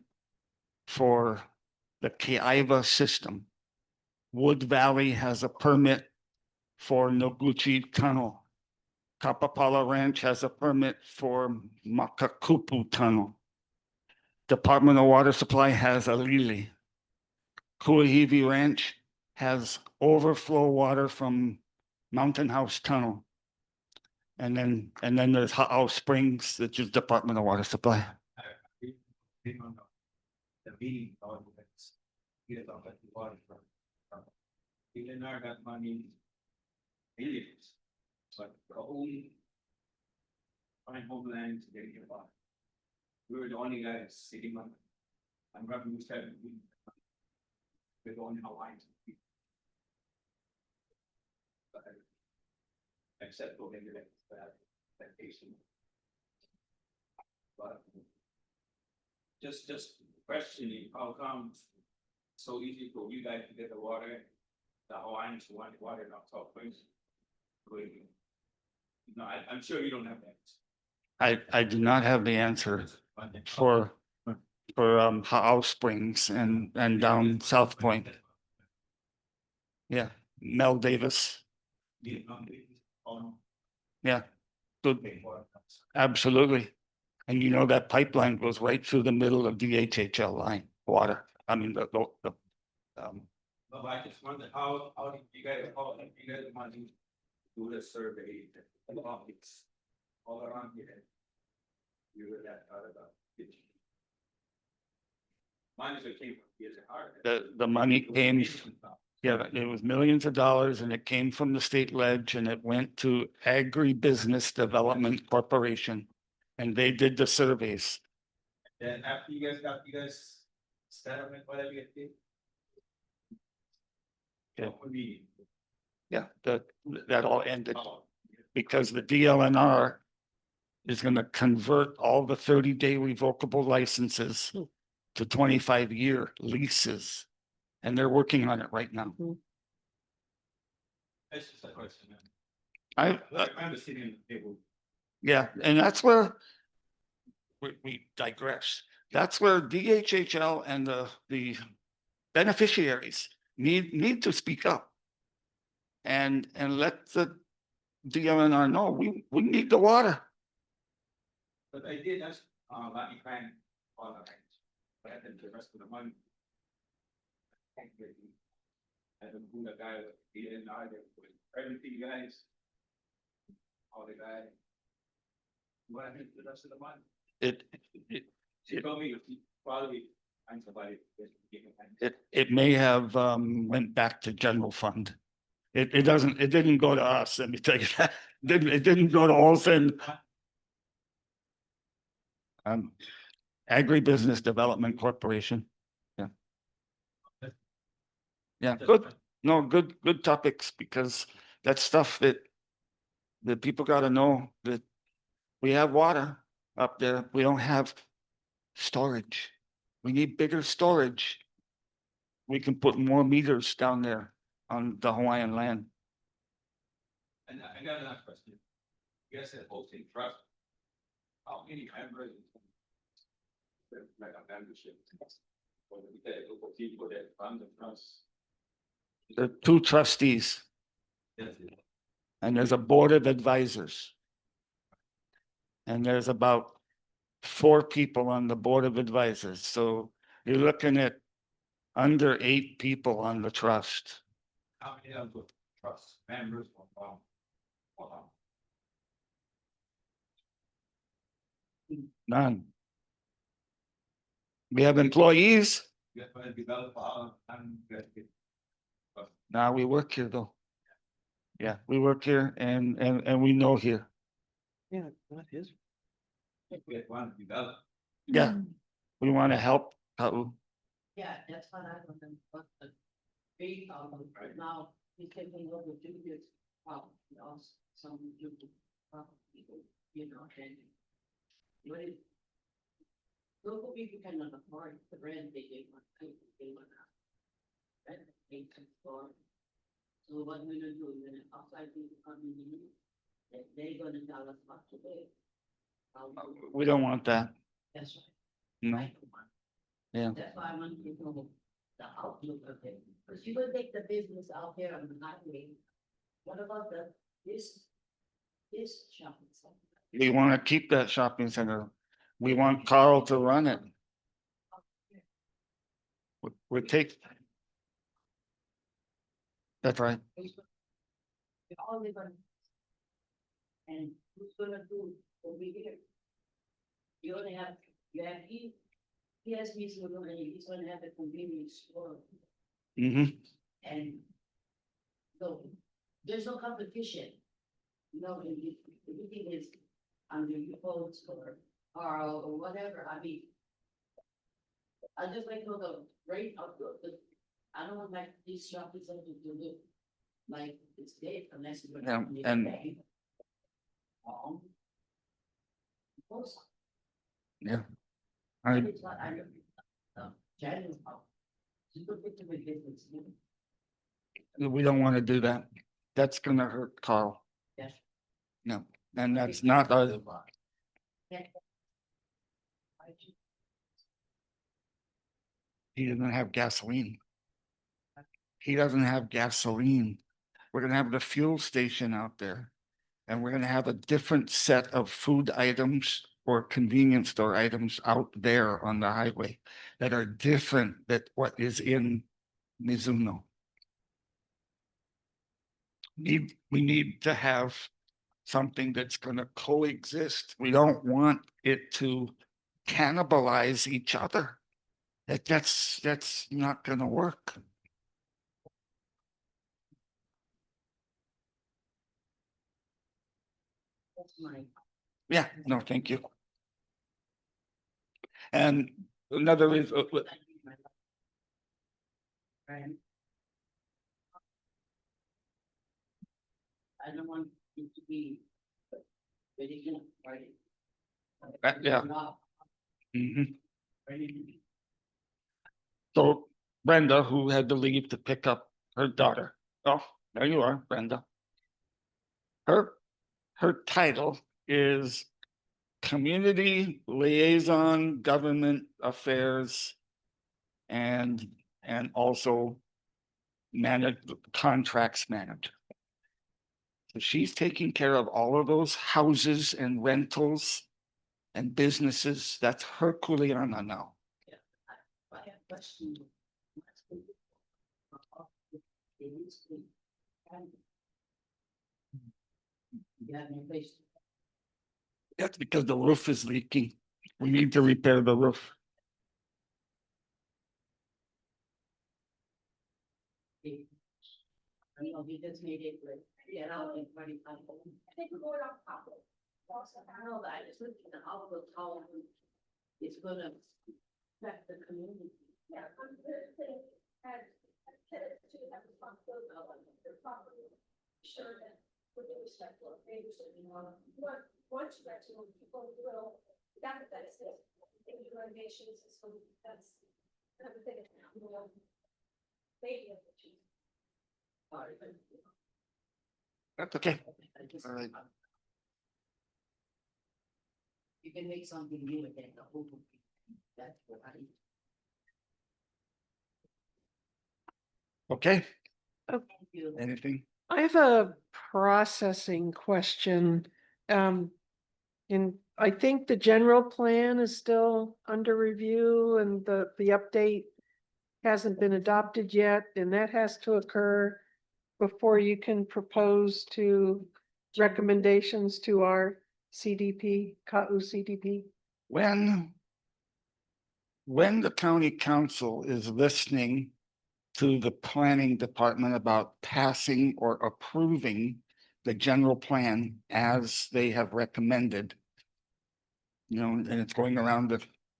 for the Kaʻū system. Wood Valley has a permit for Noguchi Tunnel. Kapapala Ranch has a permit for Makakupu Tunnel. Department of Water Supply has a Lili. Kuahivi Ranch has overflow water from Mountain House Tunnel. And then there's Ha'au Springs, which is Department of Water Supply. DNR got money, millions, but Kaʻū find homeland to get water. We were the only guys sitting on, and revenue 7. We're the only Hawaiians. Except for maybe that patient. But just questioning how come so easy for you guys to get the water, the Hawaiians who want the water not top place. No, I'm sure you don't have that. I do not have the answer for Ha'au Springs and down South Point. Yeah, Mel Davis. Yeah, good. Absolutely. And you know that pipeline goes right through the middle of DHHL line, water. I mean, the No, but I just wonder how did you guys want to do the survey all around here? You were that out of the kitchen. Mine is a came from years hard. the money came, yeah, it was millions of dollars and it came from the state ledge and it went to Agribusiness Development Corporation. And they did the surveys. Then after you guys settlement, whatever you did. Yeah, that all ended because the DLNR is going to convert all the 30-day revocable licenses to 25-year leases. And they're working on it right now. That's just a question. I'm just sitting on the table. Yeah, and that's where we digress. That's where DHHL and the beneficiaries need to speak up and let the DLNR know we need the water. But I did ask, let me find all the rights, but I did the rest of the money. I don't know the guy with DNR, with everything guys. All the guy. What happened to the rest of the money? She told me you probably find somebody. It may have went back to general fund. It didn't go to us, let me tell you that. It didn't go to Olson. Agribusiness Development Corporation. Yeah. Yeah, good. No, good topics because that's stuff that people gotta know that we have water up there. We don't have storage. We need bigger storage. We can put more meters down there on the Hawaiian land. And I got another question. You guys said hosting trust. How many members? Like a membership. Or we get a group of people that fund the trust. The 2 trustees. Yes. And there's a board of advisors. And there's about 4 people on the board of advisors, so you're looking at under 8 people on the trust. How many of the trust members? None. We have employees. Now we work here though. Yeah, we work here and we know here. Yeah, not his. Yeah, we want to help. Yeah, that's what I want to, what the big problem right now, we can over do this, you know, some people, people, you know, and. What is? Local people cannot afford the rent they want, they want. Rent, they can afford. So what we're gonna do, we're gonna outside people coming in, that they're gonna tell us what to do. We don't want that. That's right. No. I don't want. Yeah. That's why I want to know the outlook of it, because you're gonna take the business out there on the highway. What about this shopping center? We want to keep that shopping center. We want Carl to run it. We take. That's right. We're all living. And who's gonna do over here? You only have, he has me, so he's gonna have a convenience store. Mm-hmm. And so there's no competition. No, everything is under your votes or whatever. I mean, I just like to know the rate of I don't want like these shopping centers to look like it's dead unless you're. Yeah, and- Yeah. I, It's what I know. January. You could put them in business. we don't want to do that. That's gonna hurt Carl. Yes. No, and that's not our. He doesn't have gasoline. He doesn't have gasoline. We're gonna have the fuel station out there. And we're gonna have a different set of food items or convenience store items out there on the highway that are different than what is in Mizuno. We need to have something that's gonna coexist. We don't want it to cannibalize each other. That's not gonna work. That's mine. Yeah, no, thank you. And another is, Right. I don't want it to be. Ready to right? yeah. Not Mhm. ready to be. So Brenda, who had to leave to pick up her daughter. Oh, there you are, Brenda. Her title is Community Liaison Government Affairs and also contracts manager. So she's taking care of all of those houses and rentals and businesses. That's her kuleana now. I have a question. You have any place? That's because the roof is leaking. We need to repair the roof. You know, he just made it like, yeah, I'll think money. I think we're going off topic. I know that, it's looking at how it's gonna affect the community. Yeah. Sure that with the respect to our neighbors, you know, once you get to know people will, that's it. Renovations, so that's. Maybe. Sorry. That's okay. I just- All right. You can make something new again, the whole. That's what I. Okay, Thank you. anything? I have a processing question. And I think the general plan is still under review and the update hasn't been adopted yet, and that has to occur before you can propose to recommendations to our CDP, Kaʻū CDP. When the county council is listening to the planning department about passing or approving the general plan as they have recommended, and it's going around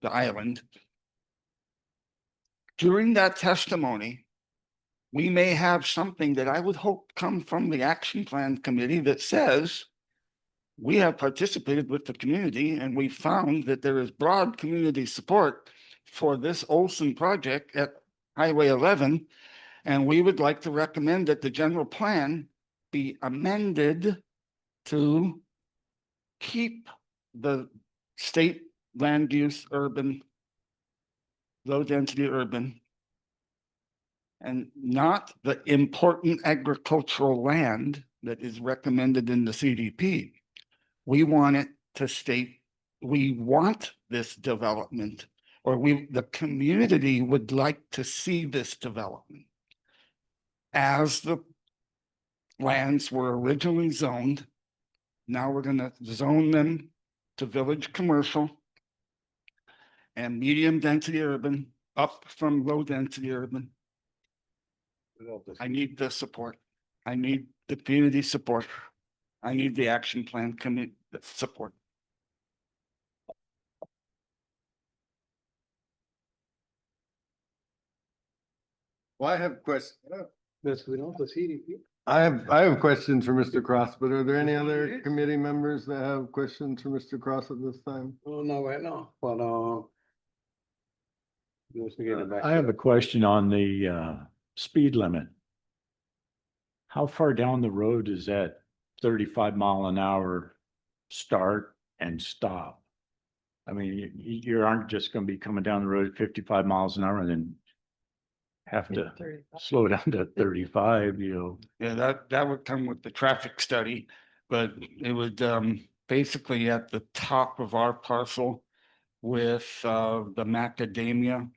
the island. During that testimony, we may have something that I would hope come from the action plan committee that says, we have participated with the community and we found that there is broad community support for this Olson project at Highway 11. And we would like to recommend that the general plan be amended to keep the state land use urban, low density urban, and not the important agricultural land that is recommended in the CDP. We want it to state, we want this development, or the community would like to see this development. As the lands were originally zoned, now we're going to zone them to village commercial and medium density urban, up from low density urban. I need the support. I need the community support. I need the action plan committee support. Well, I have questions. Yes, we don't, the CDP. I have questions for Mr. Cross, but are there any other committee members that have questions for Mr. Cross at this time? Oh, no, right now, but, just to get it back. I have a question on the speed limit. How far down the road is that 35-mile-an-hour start and stop? I mean, you aren't just going to be coming down the road at 55 miles an hour and then have to slow down to 35, Yeah, that would come with the traffic study, but it would basically at the top of our parcel with the macadamia.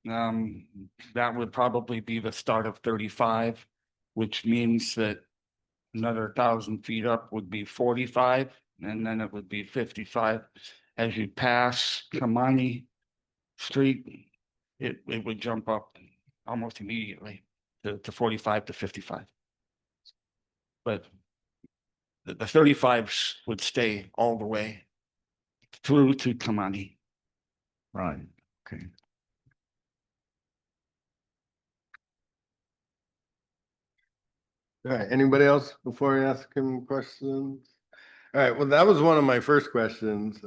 That would probably be the start of 35, which means that another 1,000 feet up would be 45, and then it would be 55. As you pass Kamani Street, it would jump up almost immediately to 45 to 55. But the 35s would stay all the way through to Kamani. Right, okay. All right, anybody else before I ask him questions? All right, well, that was one of my first questions.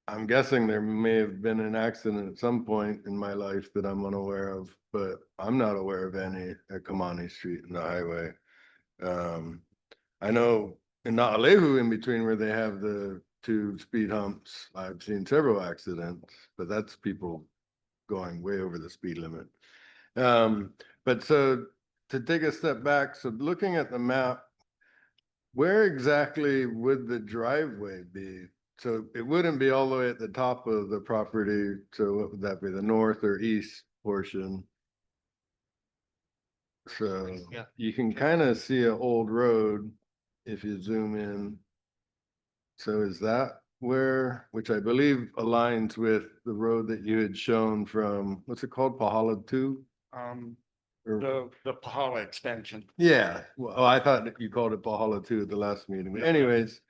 I'm guessing there may have been an accident at some point in my life that I'm unaware of, but I'm not aware of any at Kamani Street in the highway. I know in Naʻalehu, in between where they have the 2 speed humps, I've seen several accidents, but that's people going way over the speed limit. But so to take a step back, so looking at the map, where exactly would the driveway be? So it wouldn't be all the way at the top of the property. So what would that be, the north or east portion? So Yeah. you can kind of see an old road if you zoom in. So is that where, which I believe aligns with the road that you had shown from, what's it called, Pahala 2? Or- The Pahala extension. Yeah, well, I thought that you called it Pahala 2 at the last meeting, but anyways,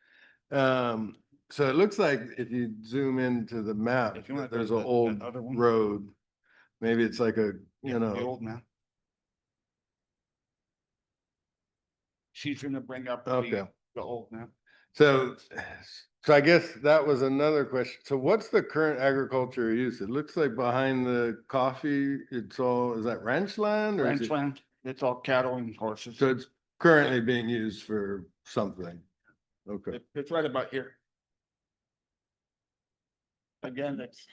so it looks like if you zoom into the map, If you want there's the- an the old other one. road. Maybe it's like a, The old map. She's gonna bring up Okay. the old map. So I guess that was another question. So what's the current agriculture use? It looks like behind the coffee, it's all, is that ranch land? Or is Ranch it- land, it's all cattle and horses. So it's currently being used for something. Okay. It's right about here. Again, that's,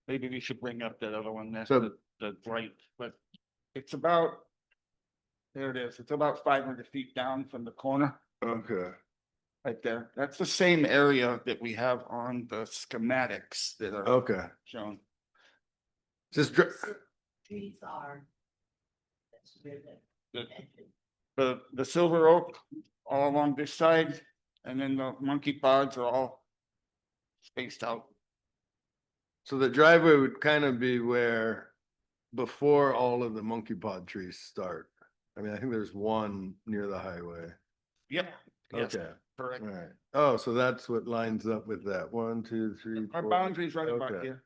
maybe we should bring up that other one, that's So- the right, but it's about, There it is. It's about 500 feet down from the corner, Okay. right there. That's the same area that we have on the schematics that are Okay. shown. Just, Trees are. The silver oak all along this side, and then the monkey pods are all spaced out. so the driveway would kind of be where, before all of the monkey pod trees start. I mean, I think there's one near the highway. Yep. Yes, Okay, correct. all right. Oh, so that's what lines up with that. 1, 2, 3, Our 4. boundary's right about Okay. here.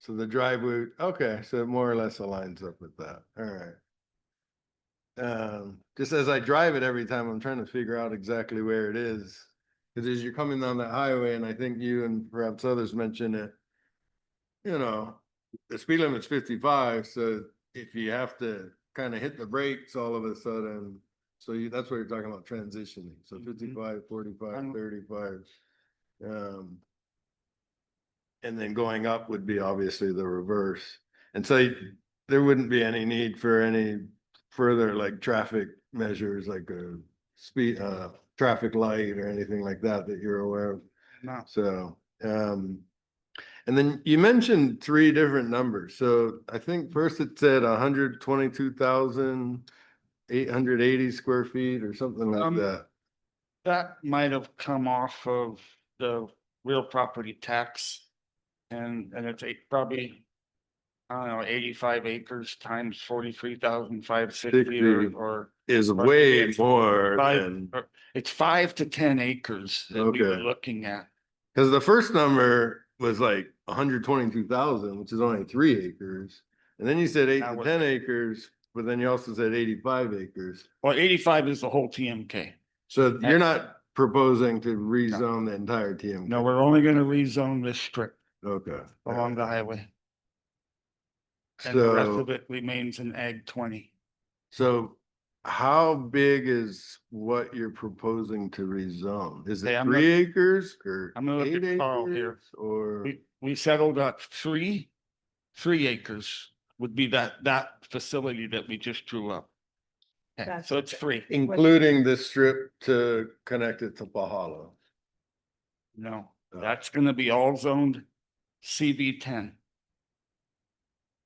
So the driveway, okay, so it more or less aligns up with that. All right. Just as I drive it every time, I'm trying to figure out exactly where it is. Because as you're coming down that highway, and I think you and perhaps others mentioned it, you know, the speed limit's 55, so if you have to kind of hit the brakes all of a sudden, so that's what you're talking about transitioning. So 55, 45, 35. And then going up would be obviously the reverse. And so there wouldn't be any need for any further like traffic measures, like a speed, traffic light or anything like that you're aware of. No. So, and then you mentioned 3 different numbers. So I think first it said 122,880 square feet or something like that. That might have come off of the real property tax. And it's probably, I don't know, 85 acres times 43,560 or. Is or way it's more five- than, or It's 5 to 10 acres that we were Okay. looking at. because the first number was like 122,000, which is only 3 acres. And then you said 8 Now to what- 10 acres, but then you also said 85 acres. Well, 85 is the whole TMK. So you're not proposing to rezone the entire TMK? No, we're only gonna rezone this strip Okay. along the highway. And the rest So, of it remains in Ag 20. so how big is what you're proposing to rezone? Is Hey, it I'm 3 acres or I'm gonna look 8 at Carl here. acres or? We settled at 3 acres would be that facility that we just drew up. Okay, so it's 3. Including the strip to connect it to Pahala? No, Oh. that's gonna be all zoned CB10.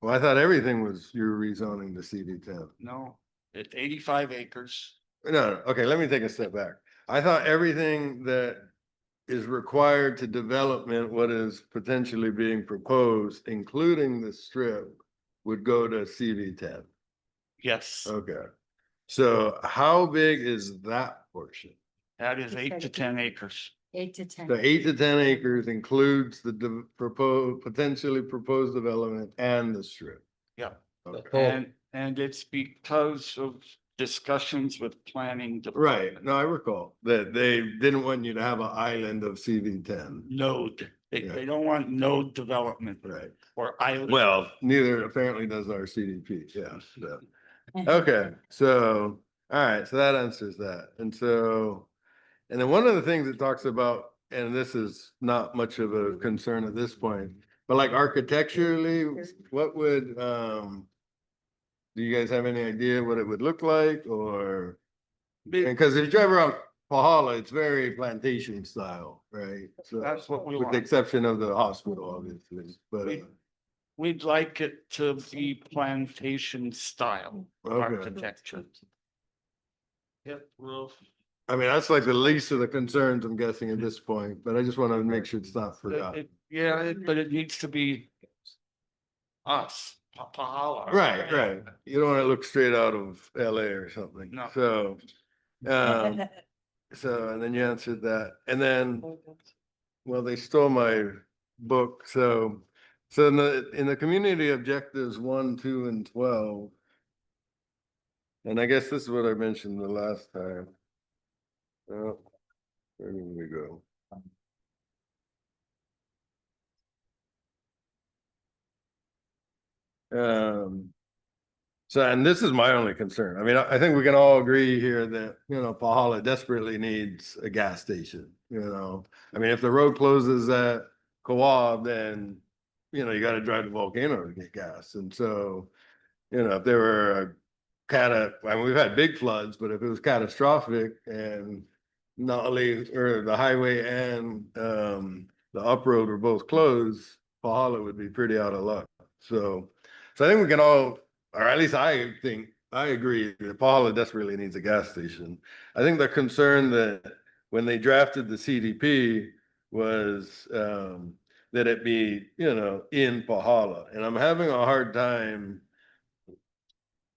Well, I thought everything was, you're rezoning the CD10. No, it's 85 acres. No, okay, let me take a step back. I thought everything that is required to development, what is potentially being proposed, including the strip, would go to CV10. Yes, Okay. So how big is that portion? that is 8 to 10 acres. 8 to 10. The 8 to 10 acres includes the proposed, potentially proposed development and the strip. Yeah. Okay. And it's because of discussions with planning. Right, no, I recall that they didn't want you to have an island of CV10. Node. Yeah. They don't want node development Right. or island. Well, neither apparently does our CDP, yeah, so. Okay, so, all right, so that answers that. And so, and then one of the things it talks about, and this is not much of a concern at this point, but like architecturally, what would, do you guys have any idea what it would look like or? Because if you drive around Pahala, it's very plantation style, right? So That's what we with want. the exception of the hospital, obviously, but. We'd like it to be plantation style Okay. architecture. Yep, roof. I mean, that's like the least of the concerns, I'm guessing at this point, but I just want to make sure it's not forgotten. But it needs to be us, Pahala. Right. You don't want to look straight out of LA or something. No. So, and then you answered that. And then, well, they stole my book. So in the community objectives 1, 2, and 12, and I guess this is what I mentioned the last time. Oh, where did we go? So, and this is my only concern. I mean, I think we can all agree here that, you know, Pahala desperately needs a gas station, you know? I mean, if the road closes at Kaʻū, then, you know, you gotta drive to Volcano to get gas. And so, you know, if there were a I mean, we've had big floods, but if it was catastrophic and not only, or the highway and the up road were both closed, Pahala would be pretty out of luck. So I think we can all, or at least I think, I agree that Pahala desperately needs a gas station. I think the concern that when they drafted the CDP was that it be, you know, in Pahala. And I'm having a hard time,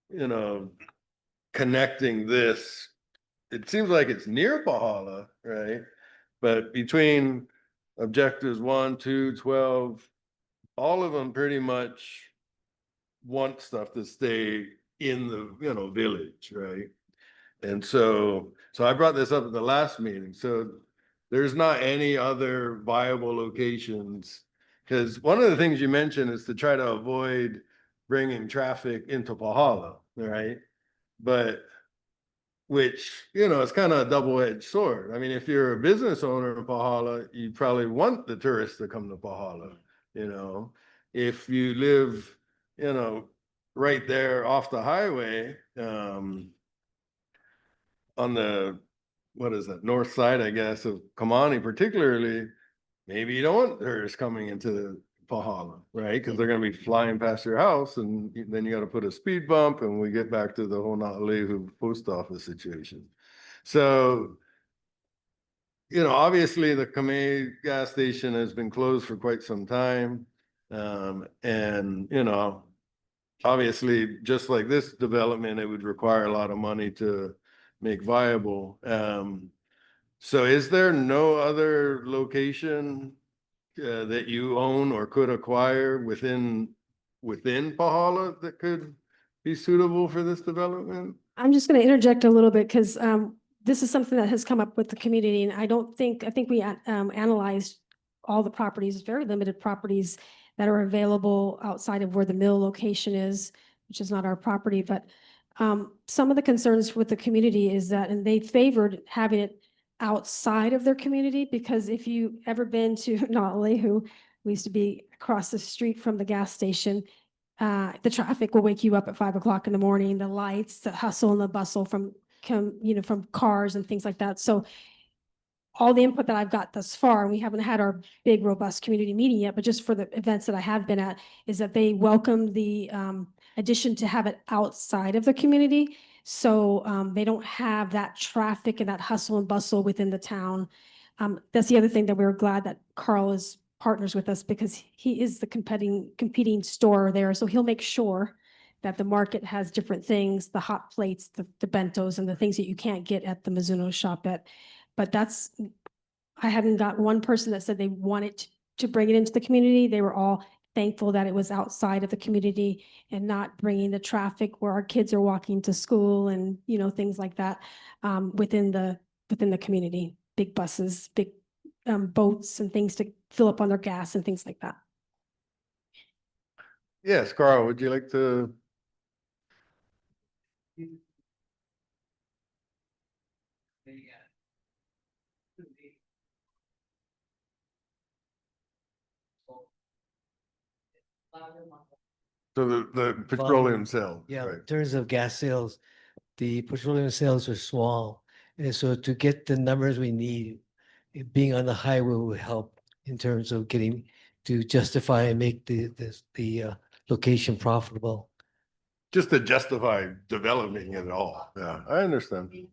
you know, connecting this. It seems like it's near Pahala, right? But between objectives 1, 2, 12, all of them pretty much want stuff to stay in the, you know, village, right? And so I brought this up at the last meeting. So there's not any other viable locations. Because one of the things you mentioned is to try to avoid bringing traffic into Pahala, right? But which, you know, it's kind of a double-edged sword. I mean, if you're a business owner in Pahala, you probably want the tourists to come to Pahala, you know? If you live, you know, right there off the highway, on the, what is that, north side, I guess, of Kamani particularly, maybe you don't want tourists coming into Pahala, right? Because they're going to be flying past your house, and then you got to put a speed bump, and we get back to the whole Honolulu post office situation. So, you know, obviously the Kamei gas station has been closed for quite some time. And, you know, obviously, just like this development, it would require a lot of money to make viable. So is there no other location that you own or could acquire within Pahala that could be suitable for this development? I'm just going to interject a little bit because this is something that has come up with the community, and I think we analyzed all the properties, very limited properties that are available outside of where the mill location is, which is not our property. But some of the concerns with the community is that, and they favored having it outside of their community, because if you ever been to Honolulu, we used to be across the street from the gas station. The traffic will wake you up at 5 o'clock in the morning, the lights, the hustle and the bustle from from cars and things like that. So all the input that I've got thus far, and we haven't had our big robust community meeting yet, but just for the events that I have been at, is that they welcome the addition to have it outside of the community. So they don't have that traffic and that hustle and bustle within the town. That's the other thing that we're glad that Carl is partners with us, because he is the competing store there. So he'll make sure that the market has different things, the hot plates, the bentos, and the things that you can't get at the Mizuno shop at. But I haven't got one person that said they wanted to bring it into the community. They were all thankful that it was outside of the community and not bringing the traffic where our kids are walking to school and, things like that, within the community, big buses, big boats and things to fill up on their gas and things like that. Yes, Carl, would you like to? So the petroleum sale. Yeah, right. in terms of gas sales, the petroleum sales are small. And so to get the numbers we need, being on the highway will help in terms of getting to justify and make the location profitable. Just to justify developing it all. Yeah, I understand.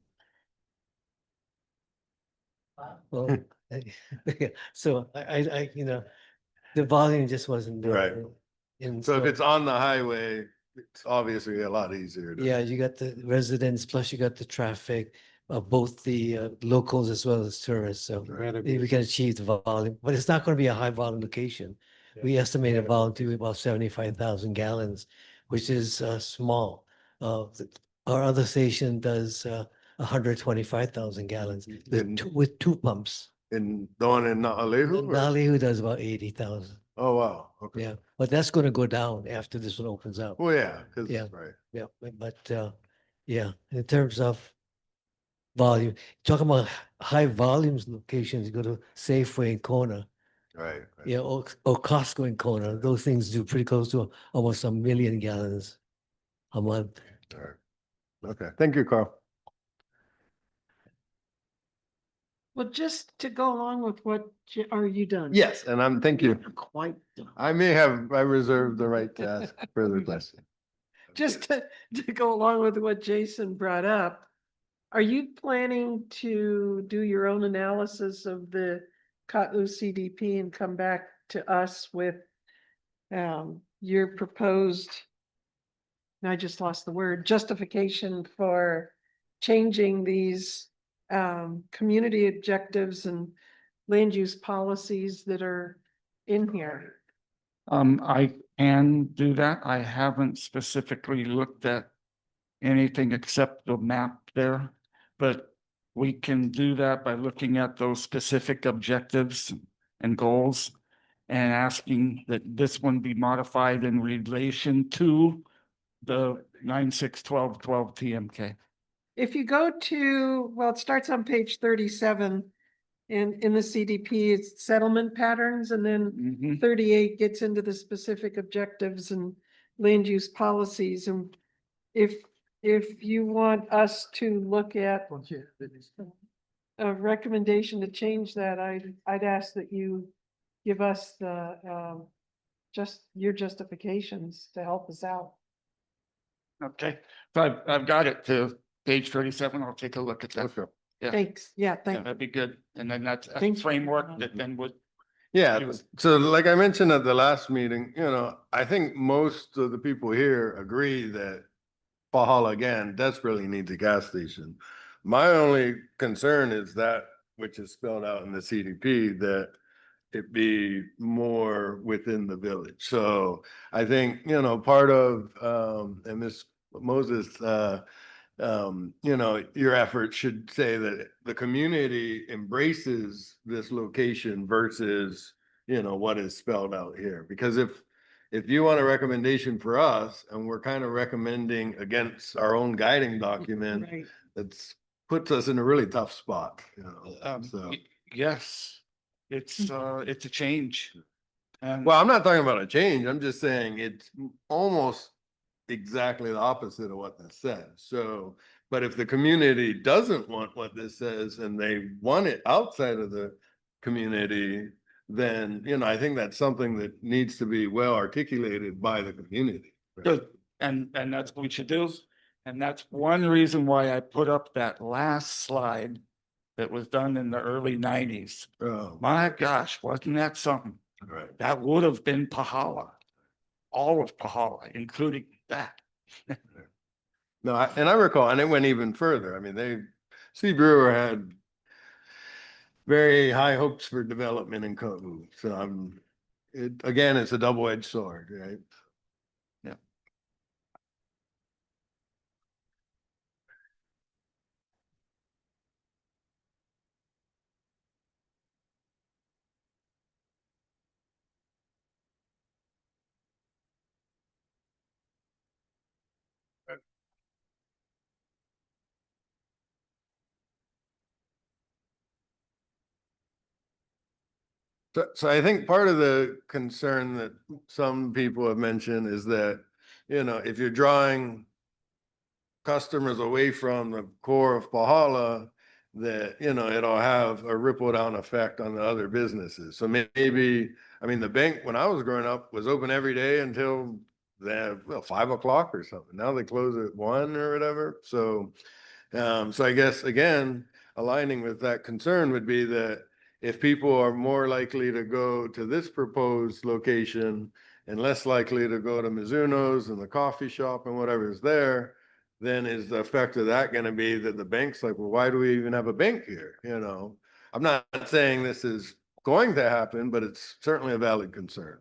Well, so I the volume just wasn't there. Right. And So if it's on the highway, it's obviously a lot easier. yeah, you got the residents, plus you got the traffic of both the locals as well as tourists. So we can achieve the volume, but it's not going to be a high volume location. We estimate a volume to be about 75,000 gallons, which is small. Our other station does 125,000 gallons with two pumps. And the one in Na'alehu? Na'alehu does about 80,000. Oh, wow. Okay. Yeah, but that's going to go down after this one opens up. Well, yeah, because, Yeah. right. Yeah, but yeah, in terms of volume, talking about high volumes locations, you go to Safeway in Kona, Right. yeah, or Costco in Kona. Those things do pretty close to almost 1 million gallons a month. All right. Okay, thank you, Carl. Well, just to go along with what, are you done? Yes, and thank you. Quite done. I reserve the right to ask further questions. Just to go along with what Jason brought up, are you planning to do your own analysis of the Kaʻū CDP and come back to us with your proposed, I just lost the word, justification for changing these community objectives and land use policies that are in here? I can do that. I haven't specifically looked at anything except the map there, but we can do that by looking at those specific objectives and goals and asking that this one be modified in relation to the 9/6/12/12 TMK. If you go to, well, it starts on page 37 in the CDP, it's settlement patterns, and then 38 gets into the specific objectives and land use policies. And if you want us to look at a recommendation to change that, I'd ask that you give us the just your justifications to help us out. Okay, so I've got it to page 37. I'll take a look at that. Yeah. Thanks. Yeah, Yeah, thanks. that'd be good. And then that's a Thanks. framework that then would. Yeah, so like I mentioned at the last meeting, I think most of the people here agree that Pahala again desperately needs a gas station. My only concern is that, which is spelled out in the CDP, that it be more within the village. So I think, part of, and Ms. Moses, your effort should say that the community embraces this location versus, what is spelled out here. Because if you want a recommendation for us and we're kind of recommending against our own guiding document, Right. that's puts us in a really tough spot, so. Yes, it's a change. And Well, I'm not talking about a change. I'm just saying it's almost exactly the opposite of what this says. So, but if the community doesn't want what this says and they want it outside of the community, then, I think that's something that needs to be well articulated by the community. good, and that's what we should do. And that's one reason why I put up that last slide that was done in the early 90s. Oh, My gosh, wasn't that something? right. That would have been Pahala, all of Pahala, including that. No, and I recall, and it went even further. I mean, C. Brewer had very high hopes for development in Kaʻū. So again, it's a double-edged sword, right? Yeah. So I think part of the concern that some people have mentioned is that, if you're drawing customers away from the core of Pahala, that, it'll have a ripple down effect on the other businesses. So maybe, the bank, when I was growing up, was open every day until 5 o'clock or something. Now they close at 1 or whatever. So I guess, again, aligning with that concern would be that if people are more likely to go to this proposed location and less likely to go to Mizuno's and the coffee shop and whatever is there, then is the effect of that going to be that the bank's like, well, why do we even have a bank here? I'm not saying this is going to happen, but it's certainly a valid concern.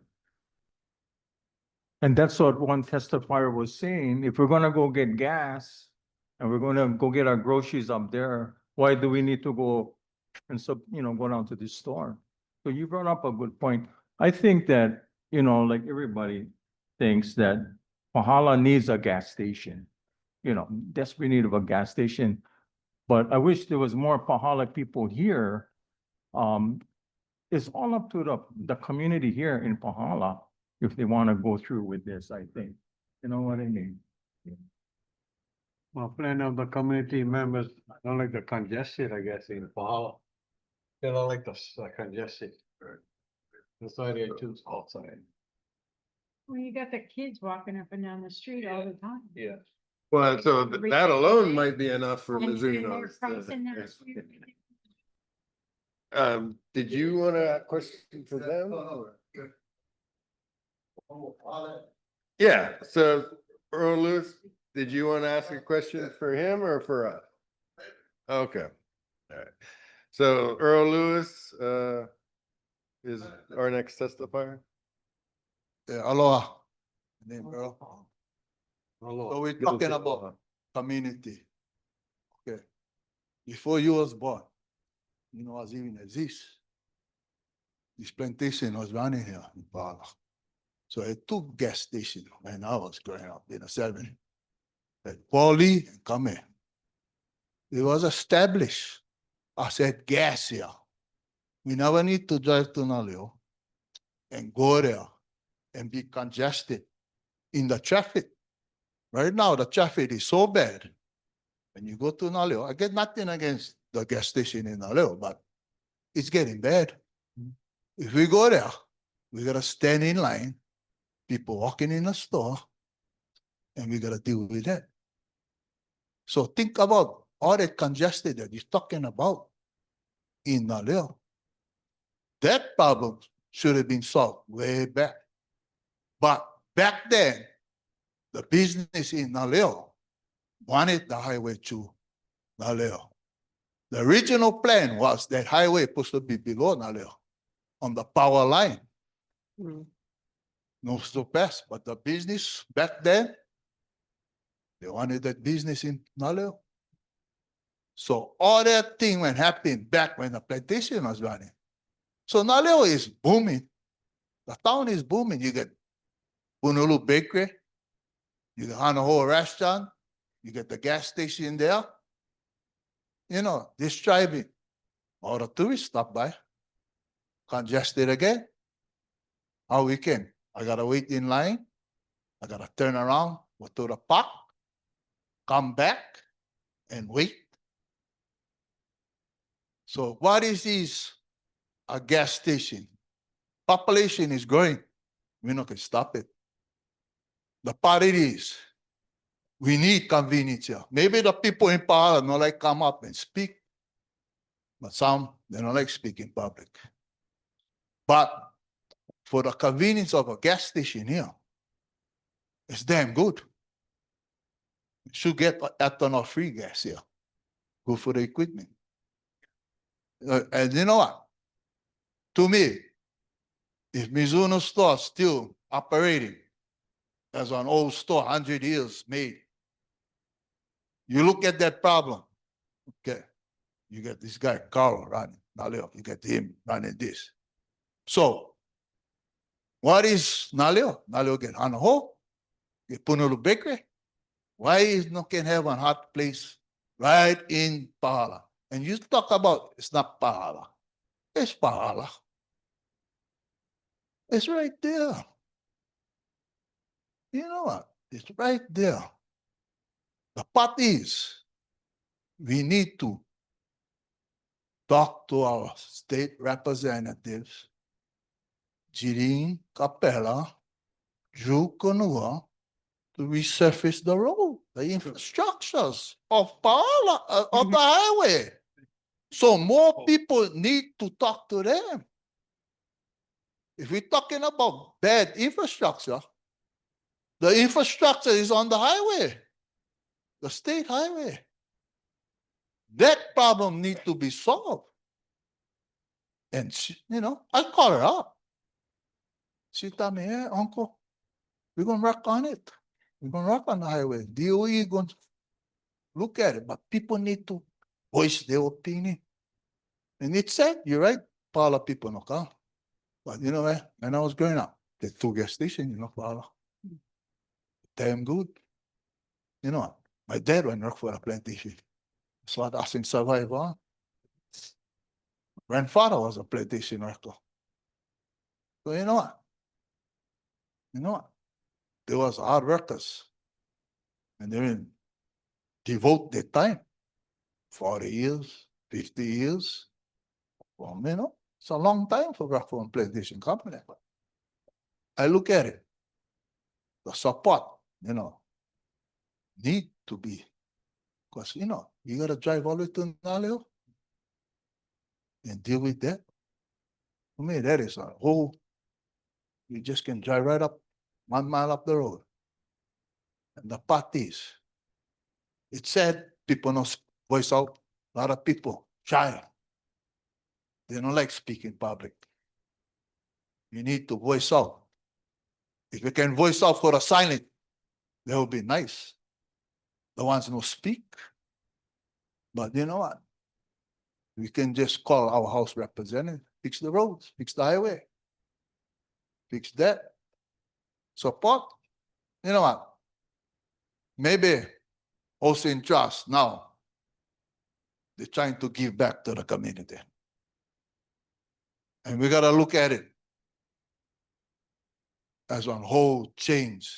And that's what one testifier was saying. If we're gonna go get gas and we're gonna go get our groceries up there, why do we need to go and go down to the store? So you brought up a good point. I think that, like everybody thinks that Pahala needs a gas station, desperate need of a gas station. But I wish there was more Pahala people here. It's all up to the community here in Pahala if they want to go through with this, I think. You know what I mean? Well, plenty of the community members don't like the congestion, I guess, in Pahala. They don't like the congestion. That's why they choose outside. Well, you got the kids walking up and down the street all the time. Yeah. Well, so that alone might be enough for And they're Mizuno. crossing that street. Did you want a question for them? Yeah, so Earl Lewis, did you want to ask a question for him or for us? Okay, all right. So Earl Lewis, is our next testifier. Yeah, aloha. Name Earl. Hello. So we're talking about community. Okay. Before you was born, you know, was even exist. This plantation was running here in Pahala. So it took gas station when I was growing up in the 70s. At Paulie and Kame. It was established. I said gas here. We never need to drive to Naleo and go there and be congested in the traffic. Right now, the traffic is so bad. When you go to Naleo, I get nothing against the gas station in Naleo, but it's getting bad. If we go there, we gotta stand in line, people walking in the store, and we gotta deal with that. So think about all that congested that you're talking about in Naleo. That problem should have been solved way back. But back then, the business in Naleo wanted the highway to Naleo. The original plan was that highway supposed to be below Naleo on the power line. No so pass, but the business back then, they wanted that business in Naleo. So all that thing when happened back when the plantation was running. So Naleo is booming. The town is booming. You get Bunulu Bakery, you get Hanaho Restaurant, you get the gas station there. You know, this driving, all the tourists stop by, congested again. How we can? I gotta wait in line. I gotta turn around, go to the park, come back, and wait. So what is this? A gas station. Population is growing. We not can stop it. The part it is, we need convenience here. Maybe the people in power don't like come up and speak, but some, they don't like speaking in public. But for the convenience of a gas station here, it's damn good. You should get ethanol free gas here. Good for the equipment. And you know what? To me, if Mizuno store still operating as an old store, 100 years made, you look at that problem. Okay, you get this guy, Carl, running. Naleo, you get him running this. So, what is Naleo? Naleo get Hanaho, get Punulu Bakery. Why is no can have a hot place right in Pahala? And you talk about it's not Pahala. It's Pahala. It's right there. You know what? It's right there. The part is, we need to talk to our state representatives, Jirin Capella, Drew Konua, to resurface the road, the infrastructures of Pahala, of the highway. So more people need to talk to them. If we're talking about bad infrastructure, the infrastructure is on the highway, the state highway. That problem needs to be solved. And she, you know, I call her up. She told me, "Hey, uncle, we're gonna work on it. We're gonna work on the highway. DOE is gonna look at it, but people need to voice their opinion." And it's sad, you're right, Pahala people no come. But you know what? When I was growing up, the two gas stations, you know, Pahala. Damn good. You know what? My dad went work for a plantation. That's what I think survive on. Grandfather was a plantation worker. So you know what? You know what? They was hard workers. And they're in devote their time. 40 years, 50 years. Well, you know, it's a long time for Rockford Plantation Company. I look at it. The support, you know, need to be, because, you know, you gotta drive all the way to Naleo and deal with that. For me, that is a whole, you just can drive right up 1 mile up the road. And the parties, it's sad people don't voice out. A lot of people shy. They don't like speaking public. You need to voice out. If you can voice out for a silent, that would be nice. The ones who speak. But you know what? We can just call our House representative, fix the roads, fix the highway, fix that. Support. You know what? Maybe also in trust now, they're trying to give back to the community. And we gotta look at it as a whole change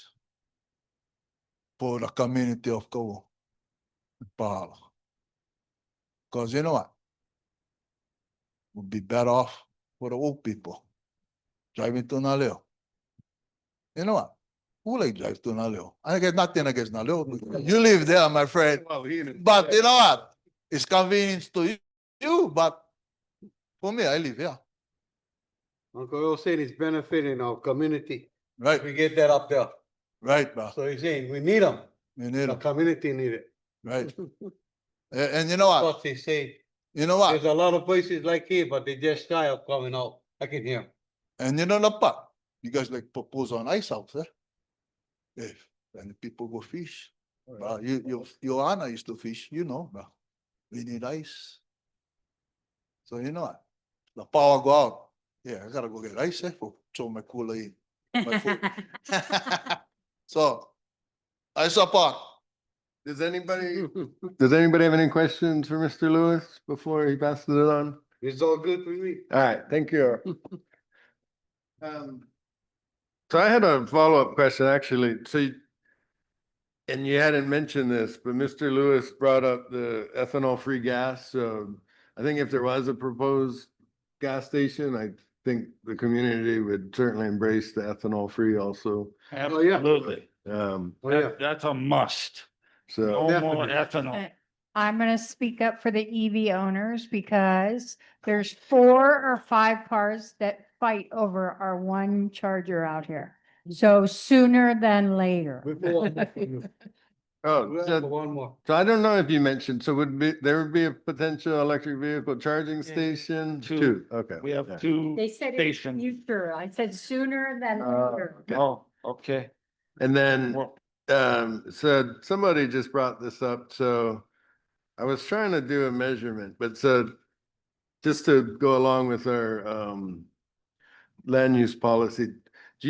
for the community of Kaʻū and Pahala. Because you know what? Would be better off for the old people driving to Naleo. You know what? Who like drive to Naleo? I get nothing against Naleo. You live there, my friend. But you know what? It's convenience to you, but for me, I live here. Uncle Earl said it's benefiting our community. Right. We get that up there. Right, bro. So he's saying we need them. We need The them. community need it. Right. And you know what? Plus they say, You know what? there's a lot of places like here, but they just shy of coming out. I can hear 'em. And you know the part? You guys like propose on ice out there. If and the people go fish. Well, your Anna used to fish, you know, bro. We need ice. So you know what? The power go out. Yeah, I gotta go get ice for throw my cooler in. My food. So I support. Does anybody have any questions for Mr. Lewis before he passes it on? It's all good for me. All right, thank you. So I had a follow-up question, actually. And you hadn't mentioned this, but Mr. Lewis brought up the ethanol-free gas. So I think if there was a proposed gas station, I think the community would certainly embrace the ethanol-free also. Absolutely. Yeah. That's a must. So No more ethanol. I'm gonna speak up for the EV owners because there's 4 or 5 cars that fight over our one charger out here. So sooner than later. Oh, We have so one more. I don't know if you mentioned, so there would be a potential electric vehicle charging station? Two. Okay. We have yeah. 2 They said it's stations. future. I said sooner than later. Oh, okay. And then, Well, so somebody just brought this up, so I was trying to do a measurement, but so just to go along with our, land use policy,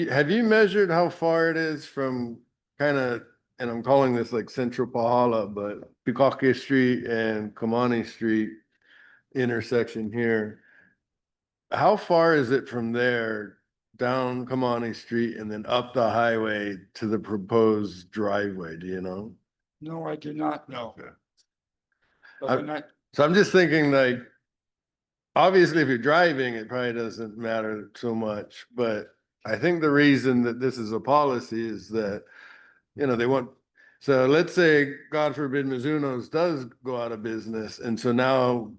have you measured how far it is from kind of, and I'm calling this like Central Pahala, but Pikake Street and Kamani Street intersection here? How far is it from there down Kamani Street and then up the highway to the proposed driveway? Do you know? no, I do not know. Okay. But I- when I- So I'm just thinking like, obviously if you're driving, it probably doesn't matter so much, but I think the reason that this is a policy is that, you know, they want, so let's say, God forbid, Mizuno's does go out of business. And so now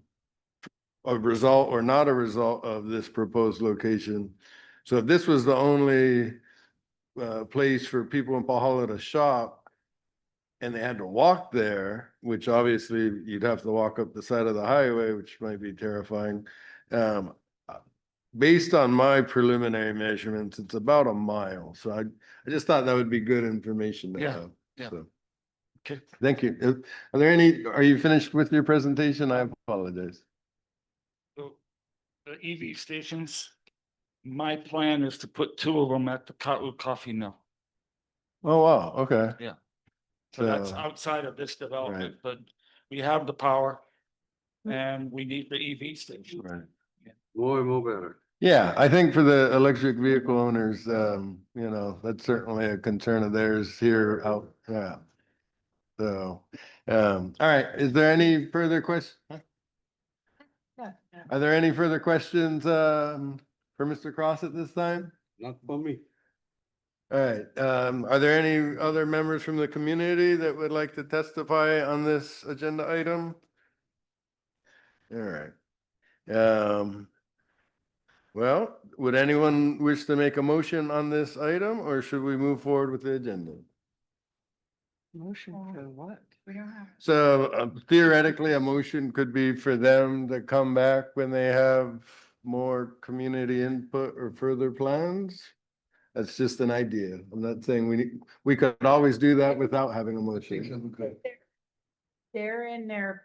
a result or not a result of this proposed location. So if this was the only place for people in Pahala to shop and they had to walk there, which obviously you'd have to walk up the side of the highway, which might be terrifying. Based on my preliminary measurements, it's about a mile. So I just thought that would be good information to Yeah, have. yeah. So, Okay. thank you. Are you finished with your presentation? I apologize. The EV stations, my plan is to put 2 of them at the Kaʻū Coffee Mill. Oh, wow. Okay. Yeah. So that's So- outside of this development, but we have the power and we need the EV station. Right. More and more better. Yeah, I think for the electric vehicle owners, you know, that's certainly a concern of theirs here out, yeah. So, all right, is there any further questions? Are there any further questions, for Mr. Cross at this time? Not for me. All right, are there any other members from the community that would like to testify on this agenda item? All right. Well, would anyone wish to make a motion on this item, or should we move forward with the agenda? Motion for what? We don't have. So theoretically, a motion could be for them to come back when they have more community input or further plans. That's just an idea. I'm not saying we could always do that without having a motion. They're in their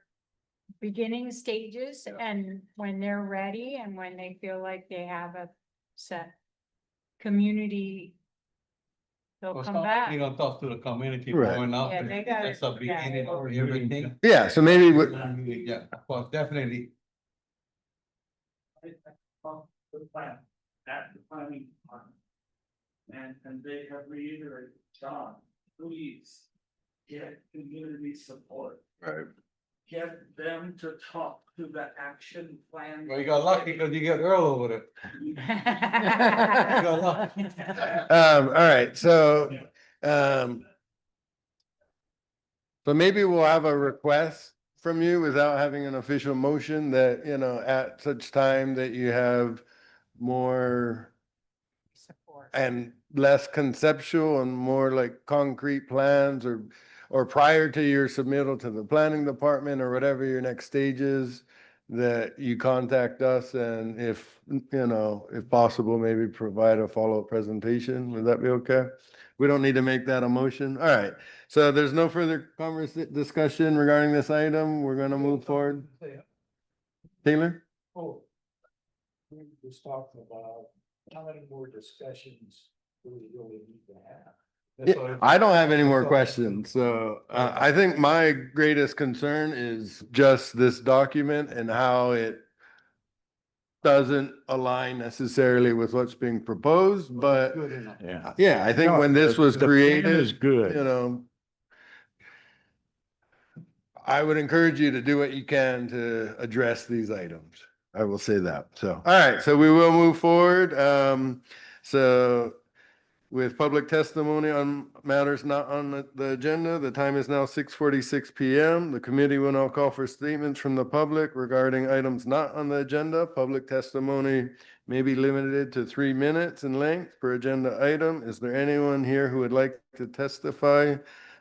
beginning stages, and when they're ready and when they feel like they have a set community, they'll come back. You don't talk to the community Right. going out. Yeah, they got That's it. a beginning for everything. Yeah, so maybe, Yeah, well, definitely. The plan, at the planning department. And they have reiterated, John, please get community support. right. Get them to talk to the action plan. Well, you got lucky because you got Earl over there. You got lucky. All right, so, so maybe we'll have a request from you without having an official motion that, you know, at such time that you have more Support. and less conceptual and more like concrete plans, or prior to your submittal to the planning department or whatever your next stage is, that you contact us, and if, you know, if possible, maybe provide a follow-up presentation. Would that be okay? We don't need to make that a motion. All right. So there's no further discussion regarding this item. We're gonna move forward. Taylor? Oh. We just talked about how many more discussions do we really need to have? Yeah, I don't have any more questions, so I think my greatest concern is just this document and how it doesn't align necessarily with what's being proposed, but Good enough. Yeah. yeah, I think No, when this was the plan created, is good. you know, I would encourage you to do what you can to address these items. I will say that. So, all right, so we will move forward. So with public testimony on matters not on the agenda, the time is now 6:46 PM. The committee will now call for statements from the public regarding items not on the agenda. Public testimony may be limited to 3 minutes in length per agenda item. Is there anyone here who would like to testify?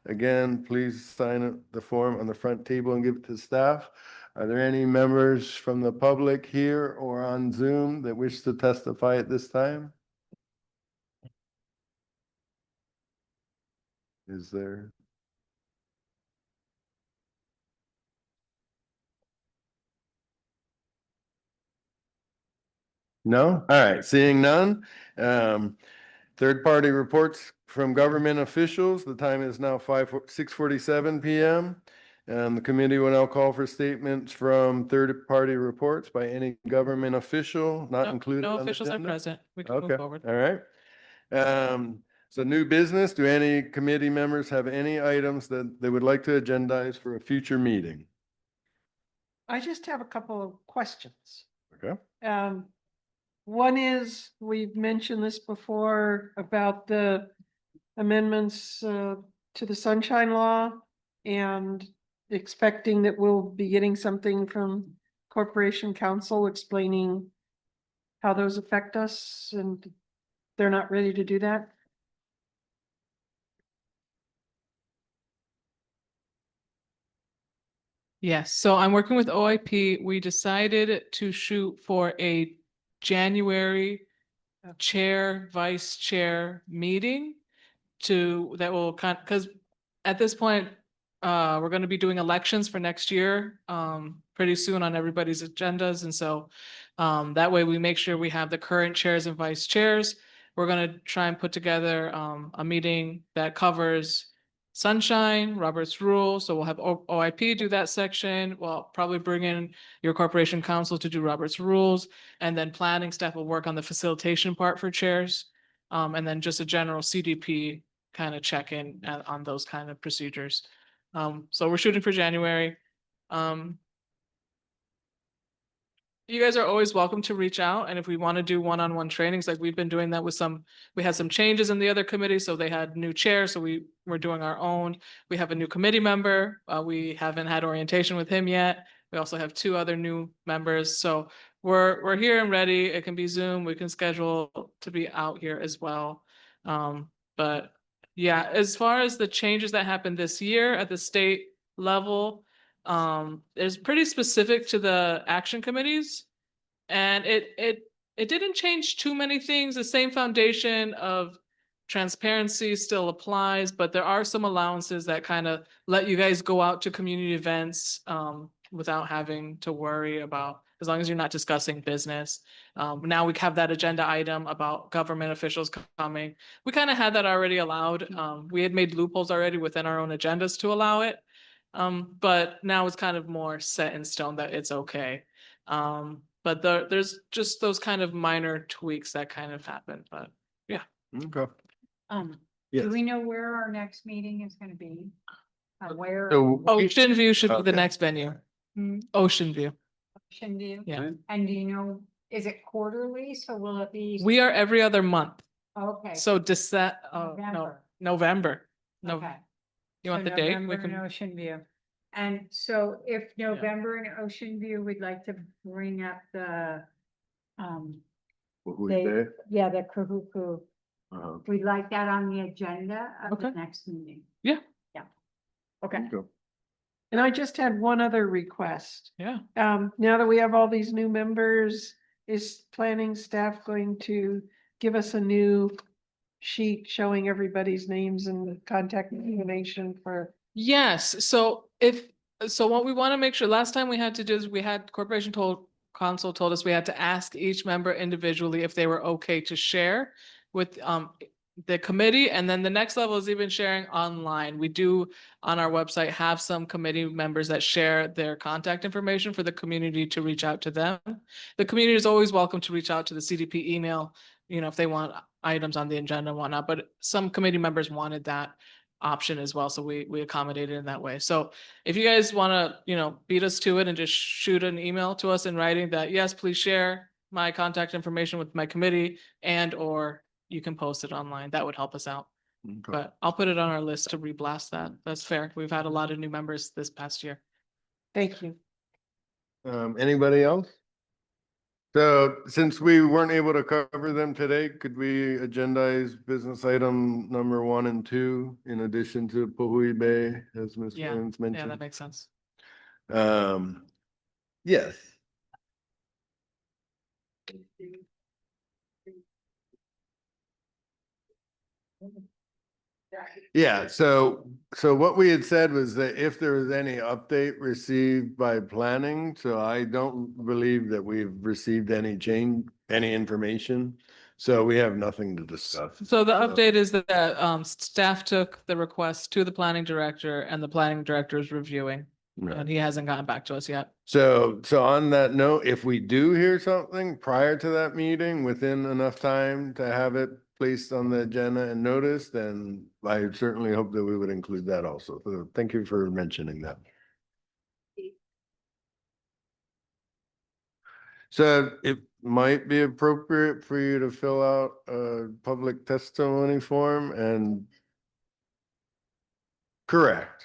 Again, please sign the form on the front table and give it to staff. Are there any members from the public here or on Zoom that wish to testify at this time? Is there? No? All right, seeing none. Third-party reports from government officials. The time is now 6:47 PM. The committee will now call for statements from third-party reports by any government official not No- included No on the officials are agenda. present. We can move Okay, forward. all right. So new business, do any committee members have any items that they would like to agendize for a future meeting? I just have a couple of questions. Okay. One is, we've mentioned this before about the amendments to the Sunshine Law, and expecting that we'll be getting something from Corporation Council explaining how those affect us, and they're not ready to do that. Yes, so I'm working with OIP. We decided to shoot for a January chair, vice chair meeting that will because at this point, we're going to be doing elections for next year, pretty soon on everybody's agendas. And so, that way we make sure we have the current chairs and vice chairs. We're going to try and put together, a meeting that covers Sunshine, Robert's Rules. So we'll have OIP do that section. We'll probably bring in your corporation counsel to do Robert's Rules, and then planning staff will work on the facilitation part for chairs. And then just a general CDP kind of check in on those kind of procedures. So we're shooting for January. You guys are always welcome to reach out, and if we want to do one-on-one trainings, like we've been doing that with we had some changes in the other committee, so they had new chairs, so we're doing our own. We have a new committee member. We haven't had orientation with him yet. We also have 2 other new members, so we're here and ready. It can be Zoom. We can schedule to be out here as well. But yeah, as far as the changes that happened this year at the state level, it's pretty specific to the action committees. And it didn't change too many things. The same foundation of transparency still applies, but there are some allowances that kind of let you guys go out to community events without having to worry about, as long as you're not discussing business. Now we have that agenda item about government officials coming. We kind of had that already allowed. We had made loopholes already within our own agendas to allow it. But now it's kind of more set in stone that it's okay. But there's just those kind of minor tweaks that kind of happen, but yeah. Okay. Yes. Do we know where our next meeting is gonna be? Where? So Ocean View should be the Okay. next venue. Hmm, Ocean View. Ocean View? Yeah. And do you know, is it quarterly? So will it be? We are every other month. Okay. So no, November. November. No, Okay. you want So the date? November We in can, Ocean View. And so if November in Ocean View, we'd like to bring up the, What we they- say? yeah, the Kahuku. Uh-huh. We'd like that on the agenda of the Okay. next meeting. Yeah. Yeah. Okay. Okay. And I just had one other request. yeah. Now that we have all these new members, is planning staff going to give us a new sheet showing everybody's names and contact information for? Yes, so what we want to make sure, last time we had to do is we had Council told us we had to ask each member individually if they were okay to share with the committee, and then the next level is even sharing online. We do on our website have some committee members that share their contact information for the community to reach out to them. The community is always welcome to reach out to the CDP email, if they want items on the agenda and whatnot, but some committee members wanted that option as well, so we accommodated in that way. So if you guys want to, beat us to it and just shoot an email to us in writing that, yes, please share my contact information with my committee, and or you can post it online, that would help us out. Okay. But I'll put it on our list to reblast that. That's fair. We've had a lot of new members this past year. Thank you. Anybody else? So since we weren't able to cover them today, could we agendize business item number 1 and 2 in addition to Pohui Bay, as Ms. Yeah, Williams yeah, mentioned? that makes sense. Yes. Yeah, so what we had said was that if there was any update received by planning, so I don't believe that we've received any information. So we have nothing to discuss. So the update is that staff took the request to the planning director, and the planning director is reviewing, Right. and he hasn't gotten back to us yet. So on that note, if we do hear something prior to that meeting, within enough time to have it placed on the agenda and noticed, then I certainly hope that we would include that also. So thank you for mentioning that. So it might be appropriate for you to fill out a public testimony form and correct.